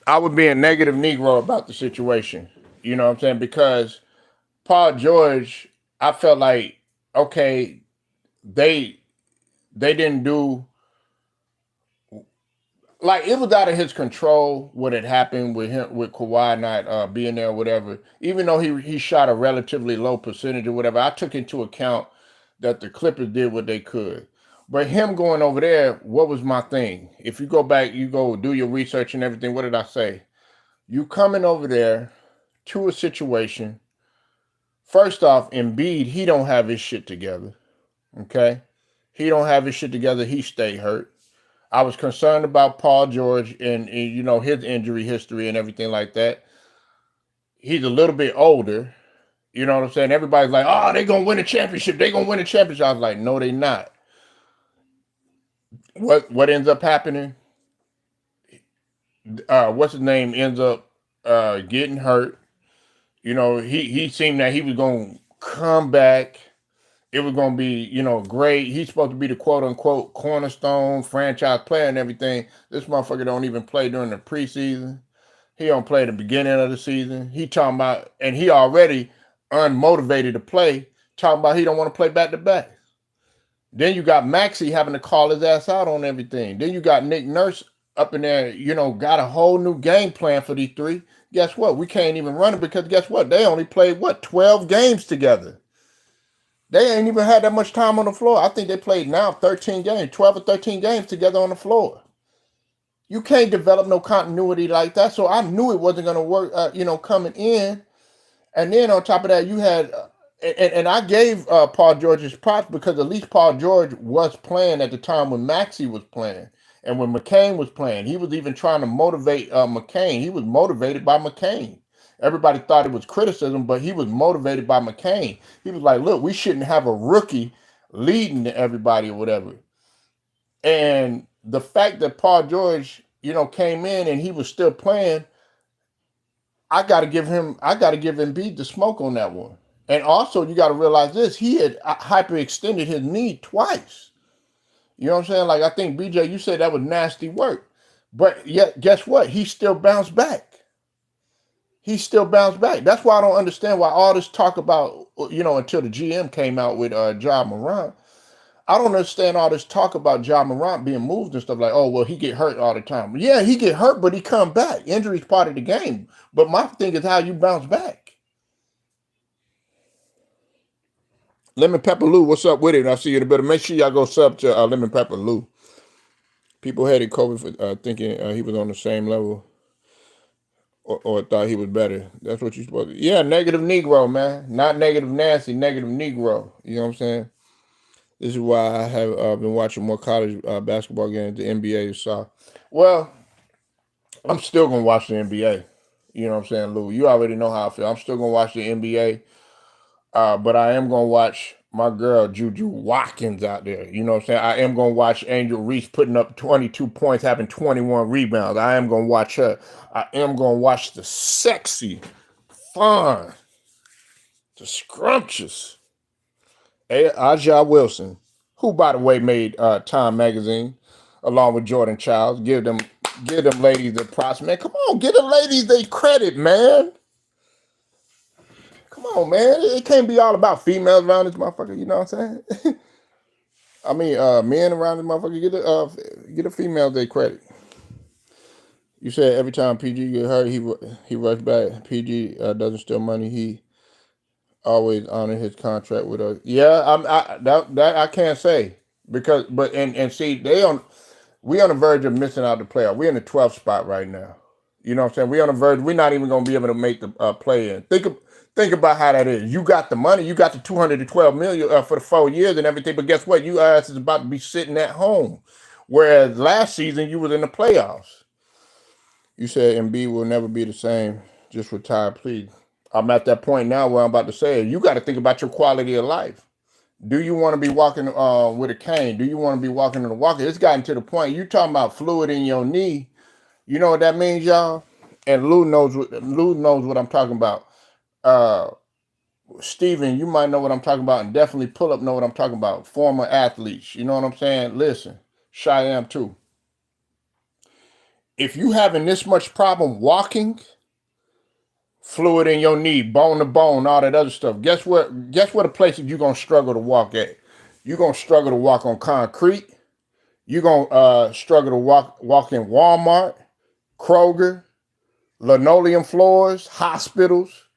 S1: I was being negative Negro about the situation. You know what I'm saying? Because Paul George, I felt like, okay, they didn't do like it was out of his control what had happened with him with Kawhi not being there or whatever. Even though he shot a relatively low percentage or whatever, I took into account that the Clippers did what they could. But him going over there, what was my thing? If you go back, you go do your research and everything. What did I say? You coming over there to a situation. First off, Embiid, he don't have his shit together. Okay, he don't have his shit together. He stayed hurt. I was concerned about Paul George and you know his injury history and everything like that. He's a little bit older. You know what I'm saying? Everybody's like, "Oh, they gonna win a championship. They gonna win a championship." I was like, "No, they not." What ends up happening? What's his name ends up getting hurt. You know, he seemed that he was gonna come back. It was gonna be, you know, great. He's supposed to be the quote unquote cornerstone franchise player and everything. This motherfucker don't even play during the preseason. He don't play at the beginning of the season. He talking about, and he already unmotivated to play, talking about he don't want to play back to back. Then you got Maxey having to call his ass out on everything. Then you got Nick Nurse up in there, you know, got a whole new game plan for these three. Guess what? We can't even run it because guess what? They only played, 12 games together. They ain't even had that much time on the floor. I think they played now 13 games, 12 or 13 games together on the floor. You can't develop no continuity like that. So I knew it wasn't going to work, you know, coming in. And then on top of that, you had, and I gave Paul George his props because at least Paul George was playing at the time when Maxey was playing and when McCain was playing. He was even trying to motivate McCain. He was motivated by McCain. Everybody thought it was criticism, but he was motivated by McCain. He was like, look, we shouldn't have a rookie leading everybody or whatever. And the fact that Paul George, you know, came in and he was still playing, I got to give Embiid the smoke on that one. And also, you got to realize this: he had hyperextended his knee twice. You know what I'm saying? Like I think BJ, you said that was nasty work, but yet guess what? He still bounced back. He still bounced back. That's why I don't understand why all this talk about, you know, until the GM came out with Ja Morant. I don't understand all this talk about Ja Morant being moved and stuff like, oh, well, he get hurt all the time. Yeah, he get hurt, but he come back. Injury's part of the game. But my thing is how you bounce back. Lemon Pepper Lou, what's up with it? I'll see you in a bit. Make sure y'all go sub to Lemon Pepper Lou. People hated Kobe for thinking he was on the same level or thought he was better. That's what you're supposed to. Yeah, negative Negro, man. Not negative Nancy, negative Negro. You know what I'm saying? This is why I have been watching more college basketball games. The NBA saw. Well, I'm still gonna watch the NBA. You know what I'm saying, Lou? You already know how I feel. I'm still gonna watch the NBA, but I am gonna watch my girl Juju Watkins out there. You know what I'm saying? I am gonna watch Angel Reese putting up 22 points, having 21 rebounds. I am gonna watch her. I am gonna watch the sexy, fun, the scrumptious Aja Wilson, who by the way made Time Magazine along with Jordan Childs. Give them ladies their props, man. Come on, give the ladies their credit, man. Come on, man. It can't be all about females around this motherfucker. You know what I'm saying? I mean, men around this motherfucker get the females their credit. You said every time PG get hurt, he rushed back. PG doesn't steal money. He always honor his contract with us. Yeah, that I can't say because and see we on the verge of missing out the playoff. We're in the 12th spot right now. You know what I'm saying? We're on the verge. We're not even going to be able to make the play in. Think about how that is. You got the money. You got the $212 million for the 4 years and everything. But guess what? You ass is about to be sitting at home. Whereas last season you was in the playoffs. You said Embiid will never be the same. Just retire, please. I'm at that point now where I'm about to say, you got to think about your quality of life. Do you want to be walking with a cane? Do you want to be walking in a walker? It's gotten to the point. You talking about fluid in your knee. You know what that means, y'all? And Lou knows what I'm talking about. Steven, you might know what I'm talking about, and definitely Pull Up know what I'm talking about. Former athletes. You know what I'm saying? Listen, Cheyenne too. If you having this much problem walking, fluid in your knee, bone to bone, all that other stuff. Guess what the places you're gonna struggle to walk at? You're gonna struggle to walk on concrete. You're gonna struggle to walk in Walmart, Kroger, linoleum floors, hospitals.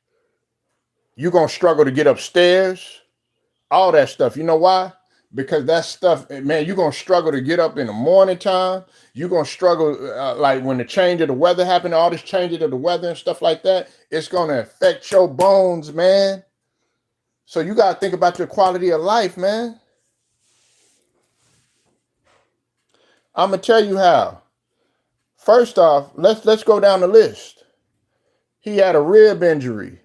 S1: You're gonna struggle to get upstairs, all that stuff. You know why? Because that stuff, man, you're gonna struggle to get up in the morning time. You're gonna struggle like when the change of the weather happened, all this changing of the weather and stuff like that. It's gonna affect your bones, man. So you gotta think about your quality of life, man. I'm gonna tell you how. First off, let's go down the list. He had a rib injury,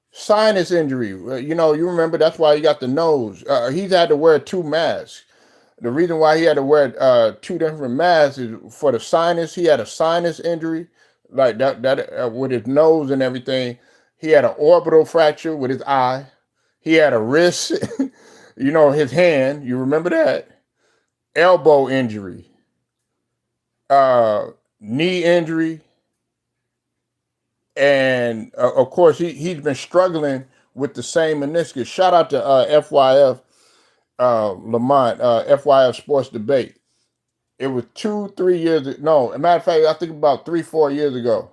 S1: sinus injury. You remember that's why he got the nose. He's had to wear 2 masks. The reason why he had to wear 2 different masks is for the sinus. He had a sinus injury, like that with his nose and everything. He had an orbital fracture with his eye. He had a wrist, his hand. You remember that? Elbow injury, knee injury, and of course he's been struggling with the same meniscus. Shout out to FYF Lamont, FYF Sports Debate. It was 2-3 years. No, as a matter of fact, I think about 3-4 years ago.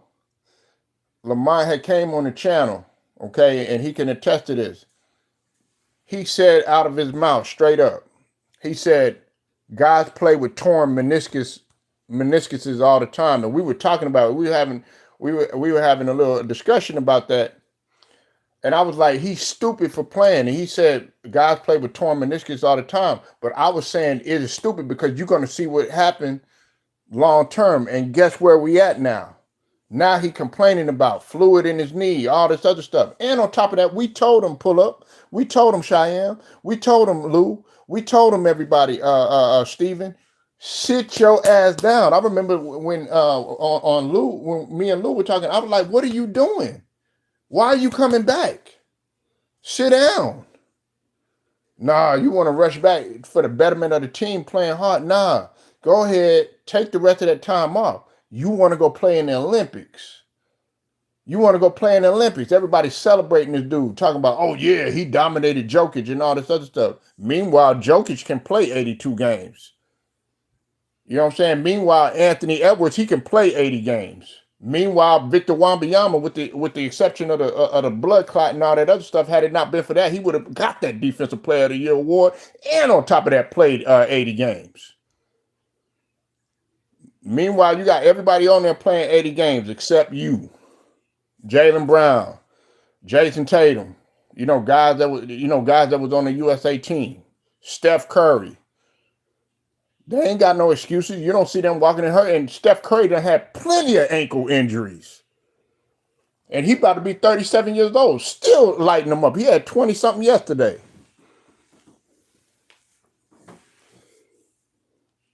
S1: Lamont had came on the channel, okay, and he can attest to this. He said out of his mouth, straight up, he said, guys play with torn meniscuses all the time. And we were talking about it. We were having a little discussion about that. And I was like, he's stupid for playing. And he said, guys play with torn meniscus all the time. But I was saying it is stupid because you're going to see what happened long term. And guess where we at now? Now he complaining about fluid in his knee, all this other stuff. And on top of that, we told him, Pull Up. We told him, Cheyenne. We told him, Lou. We told him, everybody, Steven, sit your ass down. I remember when on Lou, when me and Lou were talking, I was like, what are you doing? Why are you coming back? Sit down. Nah, you want to rush back for the betterment of the team playing hard? Nah, go ahead, take the rest of that time off. You want to go play in the Olympics. You want to go play in the Olympics. Everybody's celebrating this dude, talking about, oh yeah, he dominated Jokic and all this other stuff. Meanwhile, Jokic can play 82 games. You know what I'm saying? Meanwhile, Anthony Edwards, he can play 80 games. Meanwhile, Victor Wembanyama, with the exception of the blood clot and all that other stuff, had it not been for that, he would have got that Defensive Player of the Year award, and on top of that, played 80 games. Meanwhile, you got everybody on there playing 80 games except you, Jaylen Brown, Jason Tatum. Guys that was on the USA team, Steph Curry. They ain't got no excuses. You don't see them walking in hurt. And Steph Curry done had plenty of ankle injuries. And he about to be 37 years old, still lighting them up. He had 20-something yesterday.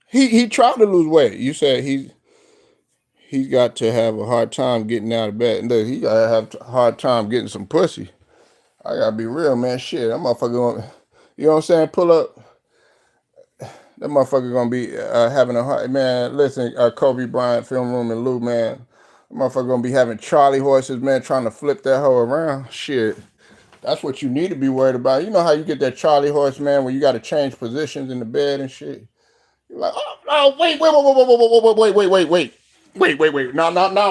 S1: He tried to lose weight. You said he's got to have a hard time getting out of bed. Look, he got to have a hard time getting some pussy. I got to be real, man. Shit, that motherfucker, you know what I'm saying? Pull up. That motherfucker gonna be having a hard, man. Listen, Kobe Bryant film room and Lou, man. That motherfucker gonna be having Charlie horses, man, trying to flip that hoe around. Shit, that's what you need to be worried about. You know how you get that Charlie horse, man, where you got to change positions in the bed and shit. You're like, oh, wait, no,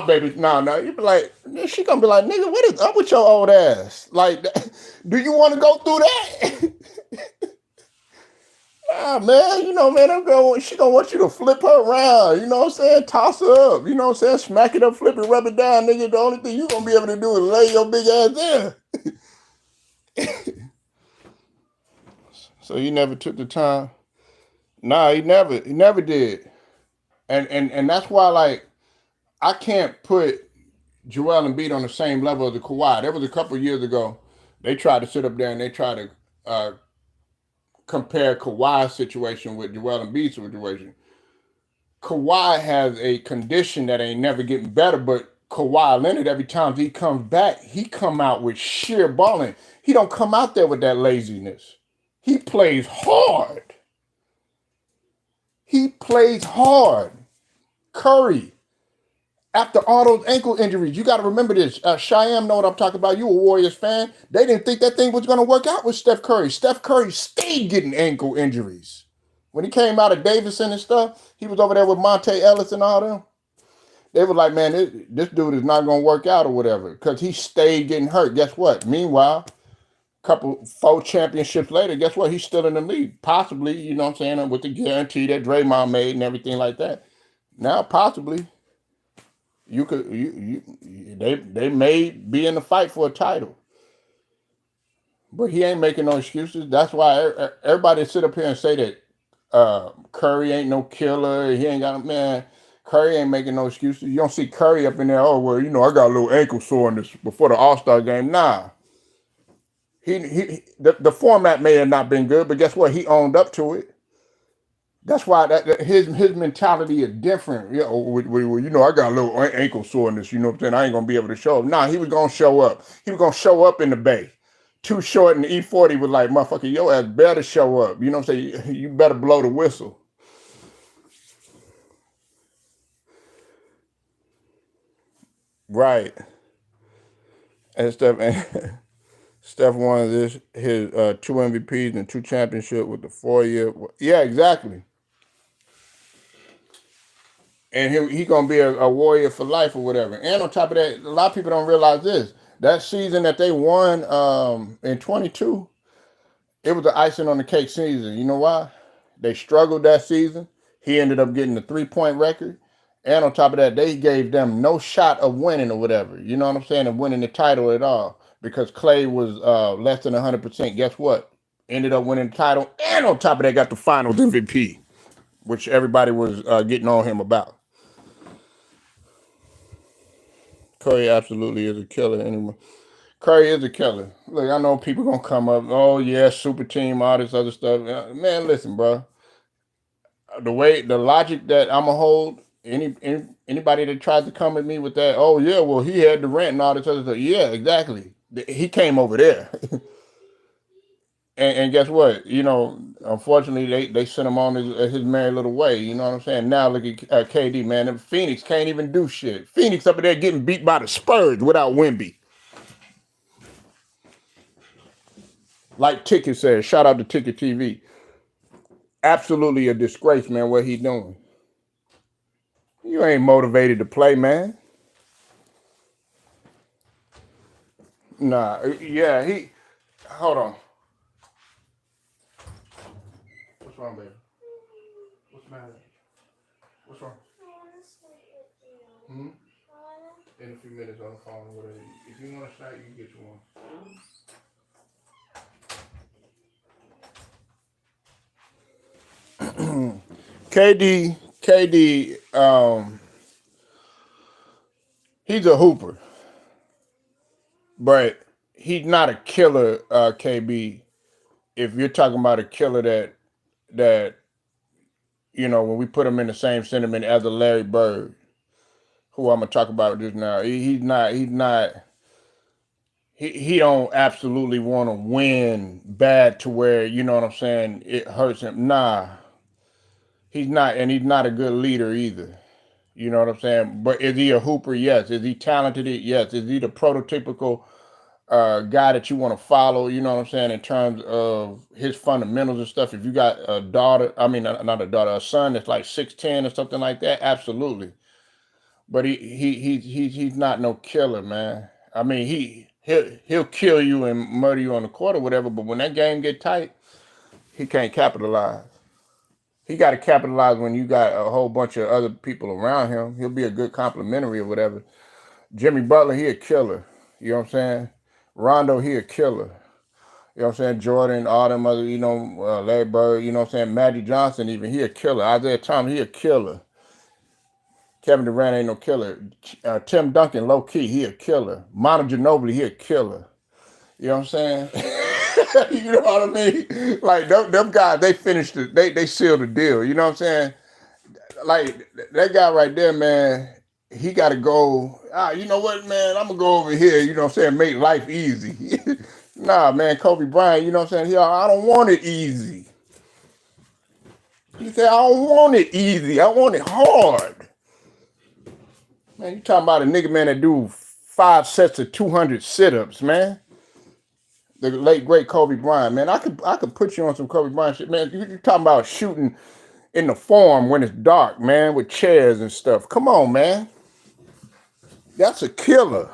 S1: baby, no. You be like, she gonna be like, nigga, what is up with your old ass? Like, do you want to go through that? Ah, man, man, she gonna want you to flip her around, you know what I'm saying? Toss her up, you know what I'm saying? Smack it up, flip it, rub it down, nigga. The only thing you gonna be able to do is lay your big ass there. So he never took the time. Nah, he never did. And that's why, like, I can't put Joel Embiid on the same level as the Kawhi. There was a couple years ago, they tried to sit up there and they tried to compare Kawhi's situation with Joel Embiid's situation. Kawhi has a condition that ain't never getting better, but Kawhi Leonard, every time he comes back, he come out with sheer balling. He don't come out there with that laziness. He plays hard. He plays hard. Curry, after all those ankle injuries, you got to remember this. Cheyenne know what I'm talking about. You a Warriors fan. They didn't think that thing was going to work out with Steph Curry. Steph Curry stayed getting ankle injuries. When he came out of Davidson and stuff, he was over there with Monte Ellis and all them. They were like, man, this dude is not going to work out or whatever because he stayed getting hurt. Guess what? Meanwhile, 4 championships later, guess what? He's still in the league. Possibly, you know what I'm saying, with the guarantee that Draymond made and everything like that. Now, possibly, they may be in the fight for a title. But he ain't making no excuses. That's why everybody sit up here and say that Curry ain't no killer. He ain't got a man. Curry ain't making no excuses. You don't see Curry up in there, oh, well, I got a little ankle soreness before the All-Star game. Nah. The format may have not been good, but guess what? He owned up to it. That's why his mentality is different. I got a little ankle soreness, you know what I'm saying? I ain't going to be able to show up. Nah, he was going to show up. He was going to show up in the Bay. Too Short and the E40 was like, motherfucker, your ass better show up. You know what I'm saying? You better blow the whistle. Right. And Steph won his 2 MVPs and 2 championships with the 4-year. Yeah, exactly. And he gonna be a warrior for life or whatever. And on top of that, a lot of people don't realize this. That season that they won in 22, it was the icing on the cake season. You know why? They struggled that season. He ended up getting the 3-point record. And on top of that, they gave them no shot of winning or whatever. You know what I'm saying? Of winning the title at all. Because Clay was less than 100%. Guess what? Ended up winning the title. And on top of that, got the finals MVP, which everybody was getting on him about. Curry absolutely is a killer anyway. Curry is a killer. Look, I know people gonna come up, oh yeah, super team, all this other stuff. Man, listen, bro. The logic that I'ma hold, anybody that tries to come at me with that, oh yeah, well he had the rent and all this other stuff. Yeah, exactly. He came over there. And guess what? Unfortunately, they sent him on his merry little way. You know what I'm saying? Now look at KD, man. And Phoenix can't even do shit. Phoenix up there getting beat by the Spurs without Wemby. Like Ticket says, shout out to Ticket TV. Absolutely a disgrace, man, what he doing. You ain't motivated to play, man. Nah, yeah, hold on. What's wrong, baby? What's the matter? What's wrong? In a few minutes on the phone, whatever. If you want a snack, you can get you one. KD, he's a hooper, but he's not a killer, KB. If you're talking about a killer that when we put him in the same sentiment as a Larry Bird, who I'm gonna talk about just now, he don't absolutely want to win bad to where, you know what I'm saying, it hurts him. Nah, he's not, and he's not a good leader either. You know what I'm saying? But is he a hooper? Yes. Is he talented? Yes. Is he the prototypical guy that you want to follow? You know what I'm saying? In terms of his fundamentals and stuff. If you got a daughter, I mean, not a daughter, a son that's like 6'10" or something like that, absolutely. But he's not no killer, man. I mean, he'll kill you and murder you on the court or whatever. But when that game get tight, he can't capitalize. He got to capitalize when you got a whole bunch of other people around him. He'll be a good complimentary or whatever. Jimmy Butler, he a killer. You know what I'm saying? Rondo, he a killer. You know what I'm saying? Jordan, all them other, Larry Bird, you know what I'm saying? Magic Johnson, even, he a killer. Isaiah Thomas, he a killer. Kevin Durant ain't no killer. Tim Duncan, low key, he a killer. Manu Ginobili, he a killer. You know what I'm saying? You know what I mean? Like them guys, they finished it. They sealed the deal. You know what I'm saying? Like that guy right there, man. He got to go. You know what, man? I'm gonna go over here. You know what I'm saying? Make life easy. Nah, man. Kobe Bryant. You know what I'm saying? I don't want it easy. He said, I don't want it easy. I want it hard. Man, you talking about a nigga, man, that do 5 sets of 200 sit-ups, man. The late great Kobe Bryant, man. I could put you on some Kobe Bryant shit, man. You talking about shooting in the Forum when it's dark, man, with chairs and stuff. Come on, man. That's a killer.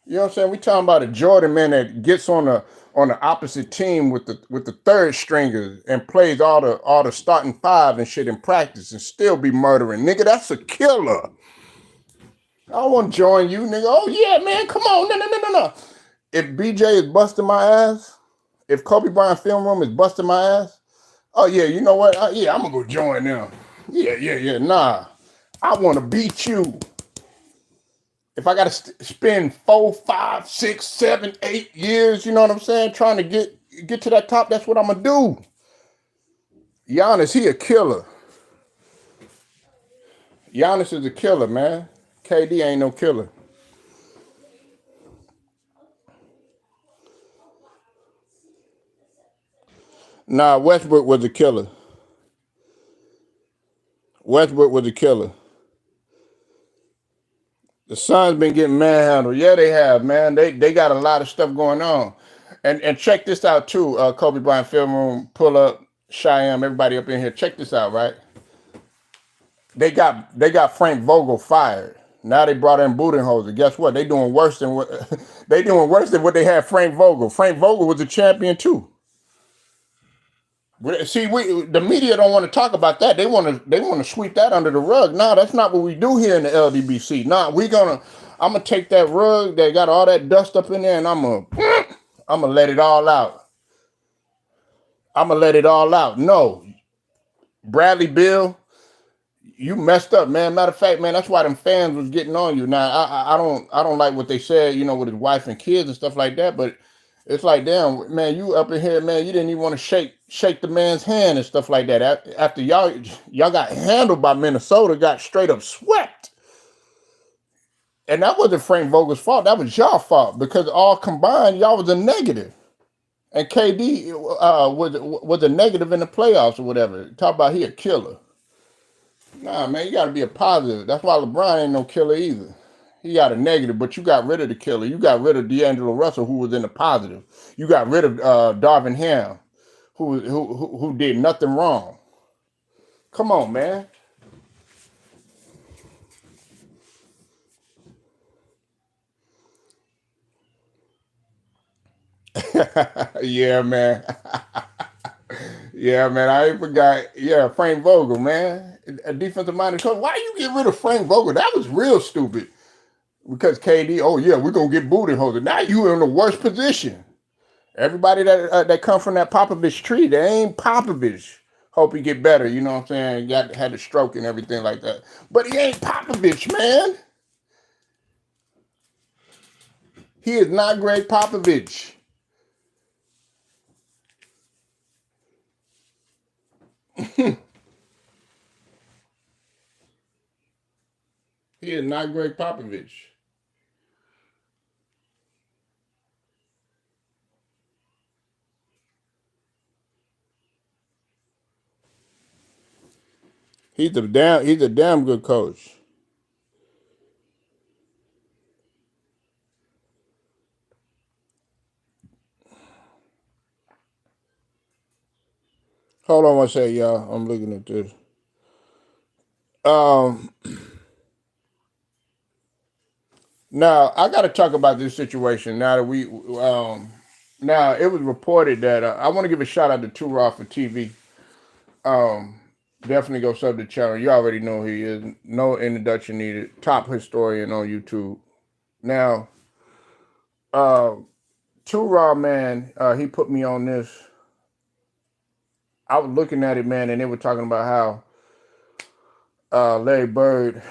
S1: You know what I'm saying? We talking about a Jordan, man, that gets on the opposite team with the third stringers and plays all the starting five and shit in practice and still be murdering. Nigga, that's a killer. I don't want to join you, nigga. Oh yeah, man, come on. No. If BJ is busting my ass, if Kobe Bryant film room is busting my ass, oh yeah, you know what? Yeah, I'm gonna go join them. Yeah. Nah, I want to beat you. If I gotta spend 4, 5, 6, 7, 8 years, you know what I'm saying, trying to get to that top, that's what I'm gonna do. Giannis, he a killer. Giannis is a killer, man. KD ain't no killer. Nah, Westbrook was a killer. Westbrook was a killer. The Suns been getting manhandled. Yeah, they have, man. They got a lot of stuff going on. And check this out too. Kobe Bryant film room, pull up, Cheyenne, everybody up in here. Check this out, right? They got Frank Vogel fired. Now they brought in Budenholzer. Guess what? They doing worse than what they doing worse than what they had Frank Vogel. Frank Vogel was a champion too. See, the media don't want to talk about that. They want to sweep that under the rug. No, that's not what we do here in the LDBC. No, I'm gonna take that rug that got all that dust up in there, and I'm gonna let it all out. I'm gonna let it all out. No, Bradley Bill, you messed up, man. Matter of fact, man, that's why them fans was getting on you. Now, I don't like what they said, with his wife and kids and stuff like that. But it's like, damn, man, you up in here, man. You didn't even want to shake the man's hand and stuff like that. After y'all got handled by Minnesota, got straight up swept, and that wasn't Frank Vogel's fault. That was y'all fault because all combined, y'all was a negative. And KD was a negative in the playoffs or whatever. Talk about he a killer. Nah, man, you got to be a positive. That's why LeBron ain't no killer either. He got a negative, but you got rid of the killer. You got rid of D'Angelo Russell, who was in the positive. You got rid of Darvin Ham, who did nothing wrong. Come on, man. Yeah, man. Yeah, man. I ain't forgot. Yeah, Frank Vogel, man, a defensive minded coach. Why you get rid of Frank Vogel? That was real stupid. Because KD, oh yeah, we're gonna get Budenholzer. Now you in the worst position. Everybody that come from that Popovich tree, they ain't Popovich. Hope he get better. You know what I'm saying? Had a stroke and everything like that. But he ain't Popovich, man. He is not Greg Popovich. He is not Greg Popovich. He's a damn good coach. Hold on one second, y'all. I'm looking at this. Um, Now I got to talk about this situation. Now that now it was reported that I want to give a shout out to Two Raw for TV. Um, Definitely go sub the channel. You already know who he is. No introduction needed. Top historian on YouTube. Now, uh, Two Raw, man, he put me on this. I was looking at it, man, and they were talking about how Larry Bird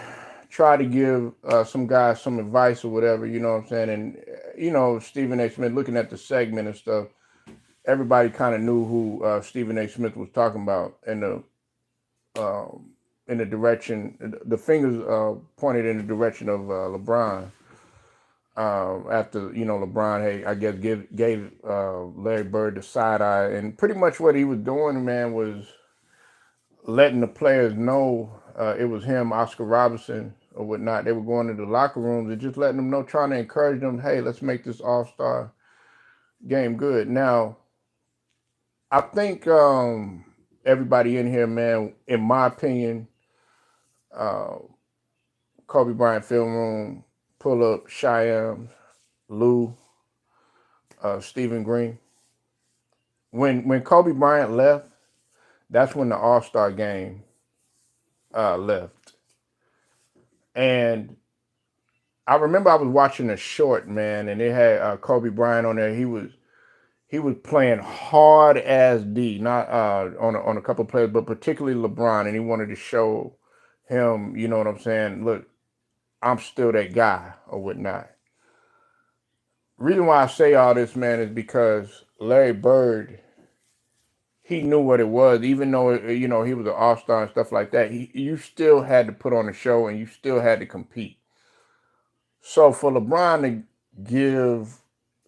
S1: tried to give some guys some advice or whatever, you know what I'm saying? And, Stephen A. Smith, looking at the segment and stuff, everybody kind of knew who Stephen A. Smith was talking about in the direction, the fingers pointed in the direction of LeBron. After LeBron, hey, I guess gave Larry Bird the side eye, and pretty much what he was doing, man, was letting the players know it was him, Oscar Robertson, or whatnot. They were going to the locker rooms and just letting them know, trying to encourage them, hey, let's make this All-Star game good. Now, I think everybody in here, man, in my opinion, uh, Kobe Bryant film room, pull up Cheyenne, Lou, Stephen Green. When Kobe Bryant left, that's when the All-Star game left. And I remember I was watching a short, man, and they had Kobe Bryant on there. He was playing hard as D, not on a couple of players, but particularly LeBron, and he wanted to show him, you know what I'm saying? Look, I'm still that guy or whatnot. Reason why I say all this, man, is because Larry Bird, he knew what it was, even though he was an all-star and stuff like that. You still had to put on a show and you still had to compete. So for LeBron to give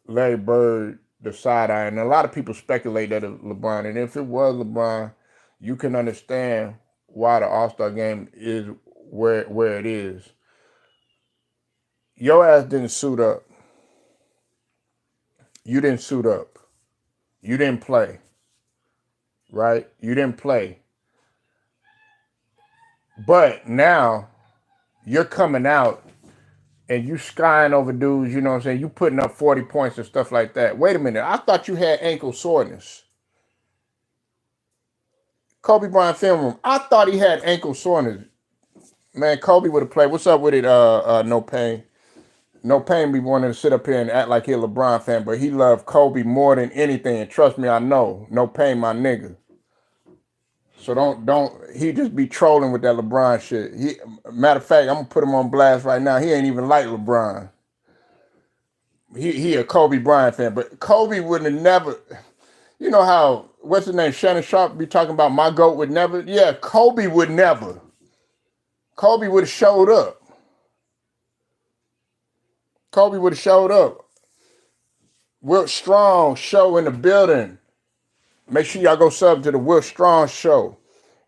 S1: Larry Bird the side eye, and a lot of people speculate that it's LeBron, and if it was LeBron, you can understand why the All-Star game is where it is. Your ass didn't suit up. You didn't suit up. You didn't play. Right? You didn't play. But now you're coming out and you skying over dudes, you know what I'm saying? You putting up 40 points and stuff like that. Wait a minute. I thought you had ankle soreness. Kobe Bryant film room. I thought he had ankle soreness. Man, Kobe would have played. What's up with it, No Pain? No Pain be wanting to sit up here and act like he a LeBron fan, but he loved Kobe more than anything. And trust me, I know. No Pain, my nigga. So don't he just be trolling with that LeBron shit. Matter of fact, I'm gonna put him on blast right now. He ain't even like LeBron. He a Kobe Bryant fan, but Kobe wouldn't have never. You know how what's his name? Shannon Sharp be talking about my GOAT would never. Yeah, Kobe would never. Kobe would have showed up. Kobe would have showed up. Wilt Strong show in the building. Make sure y'all go sub to the Wilt Strong show.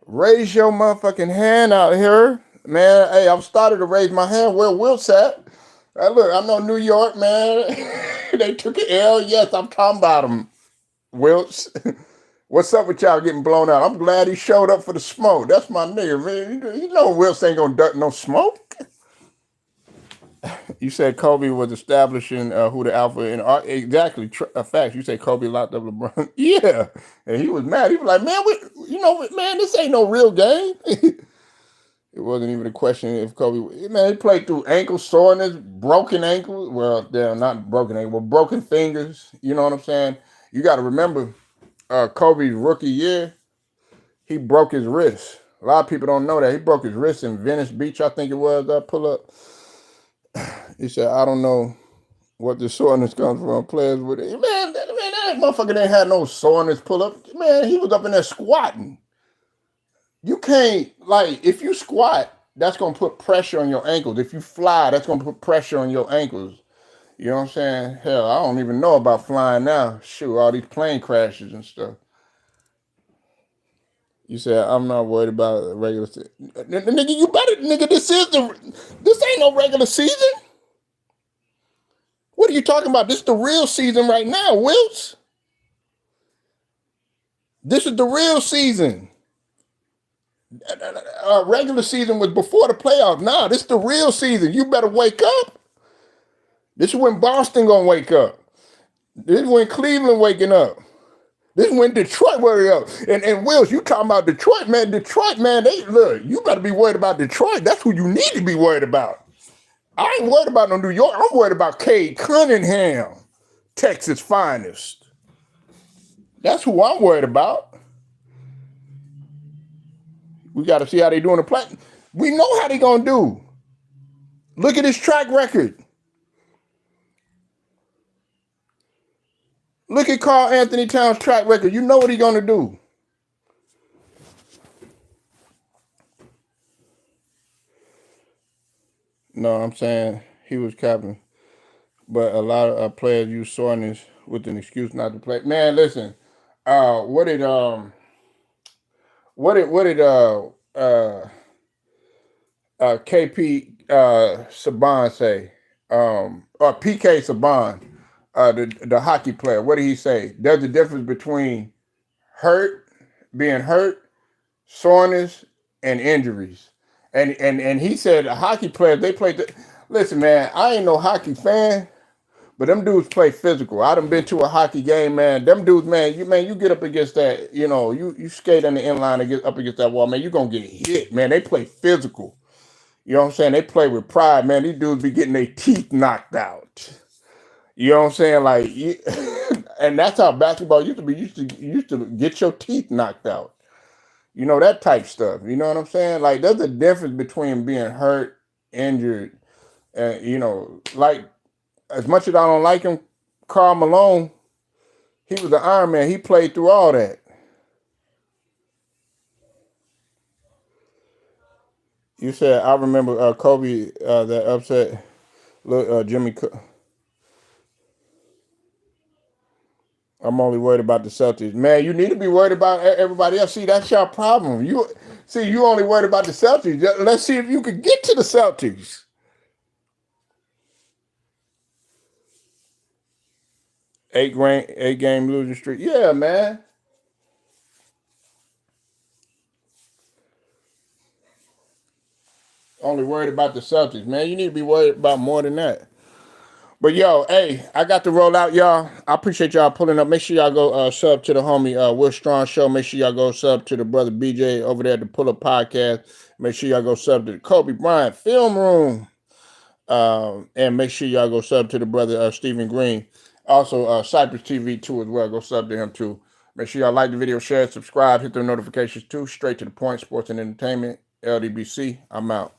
S1: Raise your motherfucking hand out here. Man, hey, I've started to raise my hand where Wilt's at. Hey, look, I know New York, man. They took an L. Yes, I'm talking about them. Wilts. What's up with y'all getting blown out? I'm glad he showed up for the smoke. That's my nigga, man. You know Wilts ain't gonna duck no smoke. You said Kobe was establishing who the alpha in exactly facts. You said Kobe locked up LeBron. Yeah, and he was mad. He was like, man, man, this ain't no real game. It wasn't even a question if Kobe. Man, he played through ankle soreness, broken ankles. Well, they're not broken ankle, but broken fingers. You know what I'm saying? You got to remember, Kobe's rookie year, he broke his wrist. A lot of people don't know that he broke his wrist in Venice Beach. I think it was. Pull up. He said, I don't know what the soreness comes from. Players with it. Man, that motherfucker ain't had no soreness pull up. Man, he was up in there squatting. You can't, like, if you squat, that's going to put pressure on your ankles. If you fly, that's going to put pressure on your ankles. You know what I'm saying? Hell, I don't even know about flying now. Shoot, all these plane crashes and stuff. You said, I'm not worried about the regular season. Nigga, you better, nigga, this ain't no regular season. What are you talking about? This is the real season right now, Wilts. This is the real season. Regular season was before the playoffs. Nah, this is the real season. You better wake up. This is when Boston gonna wake up. This is when Cleveland waking up. This is when Detroit wake up. And Wills, you talking about Detroit, man. Detroit, man, look, you better be worried about Detroit. That's who you need to be worried about. I ain't worried about no New York. I'm worried about Cade Cunningham, Texas finest. That's who I'm worried about. We got to see how they doing the play. We know how they gonna do. Look at his track record. Look at Karl Anthony Towns' track record. You know what he's gonna do. No, I'm saying he was capping. But a lot of players use soreness with an excuse not to play. Man, listen. What did KP Saban say? Or PK Saban, the hockey player. What did he say? There's a difference between hurt, being hurt, soreness, and injuries. And he said hockey players, they play. Listen, man, I ain't no hockey fan, but them dudes play physical. I done been to a hockey game, man. Them dudes, man, you get up against that, you skate on the inline and get up against that wall, man, you gonna get hit, man. They play physical. You know what I'm saying? They play with pride, man. These dudes be getting their teeth knocked out. You know what I'm saying? Like, and that's how basketball used to be. You used to get your teeth knocked out. You know, that type stuff. You know what I'm saying? Like, there's a difference between being hurt, injured, and like, as much as I don't like him, Karl Malone, he was the Iron Man. He played through all that. You said I remember Kobe that upset Jimmy. I'm only worried about the Celtics. Man, you need to be worried about everybody else. See, that's your problem. You only worried about the Celtics. Let's see if you could get to the Celtics. 8 game losing streak. Yeah, man. Only worried about the Celtics, man. You need to be worried about more than that. But yo, hey, I got to roll out, y'all. I appreciate y'all pulling up. Make sure y'all go sub to the homie Will Strong Show. Make sure y'all go sub to the brother BJ over there at the Pull Up Podcast. Make sure y'all go sub to the Kobe Bryant Film Room. And make sure y'all go sub to the brother Stephen Green. Also, Cypress TV too as well. Go sub to him too. Make sure y'all like the video, share, subscribe, hit the notifications too. Straight to the point, sports and entertainment. LDBC. I'm out.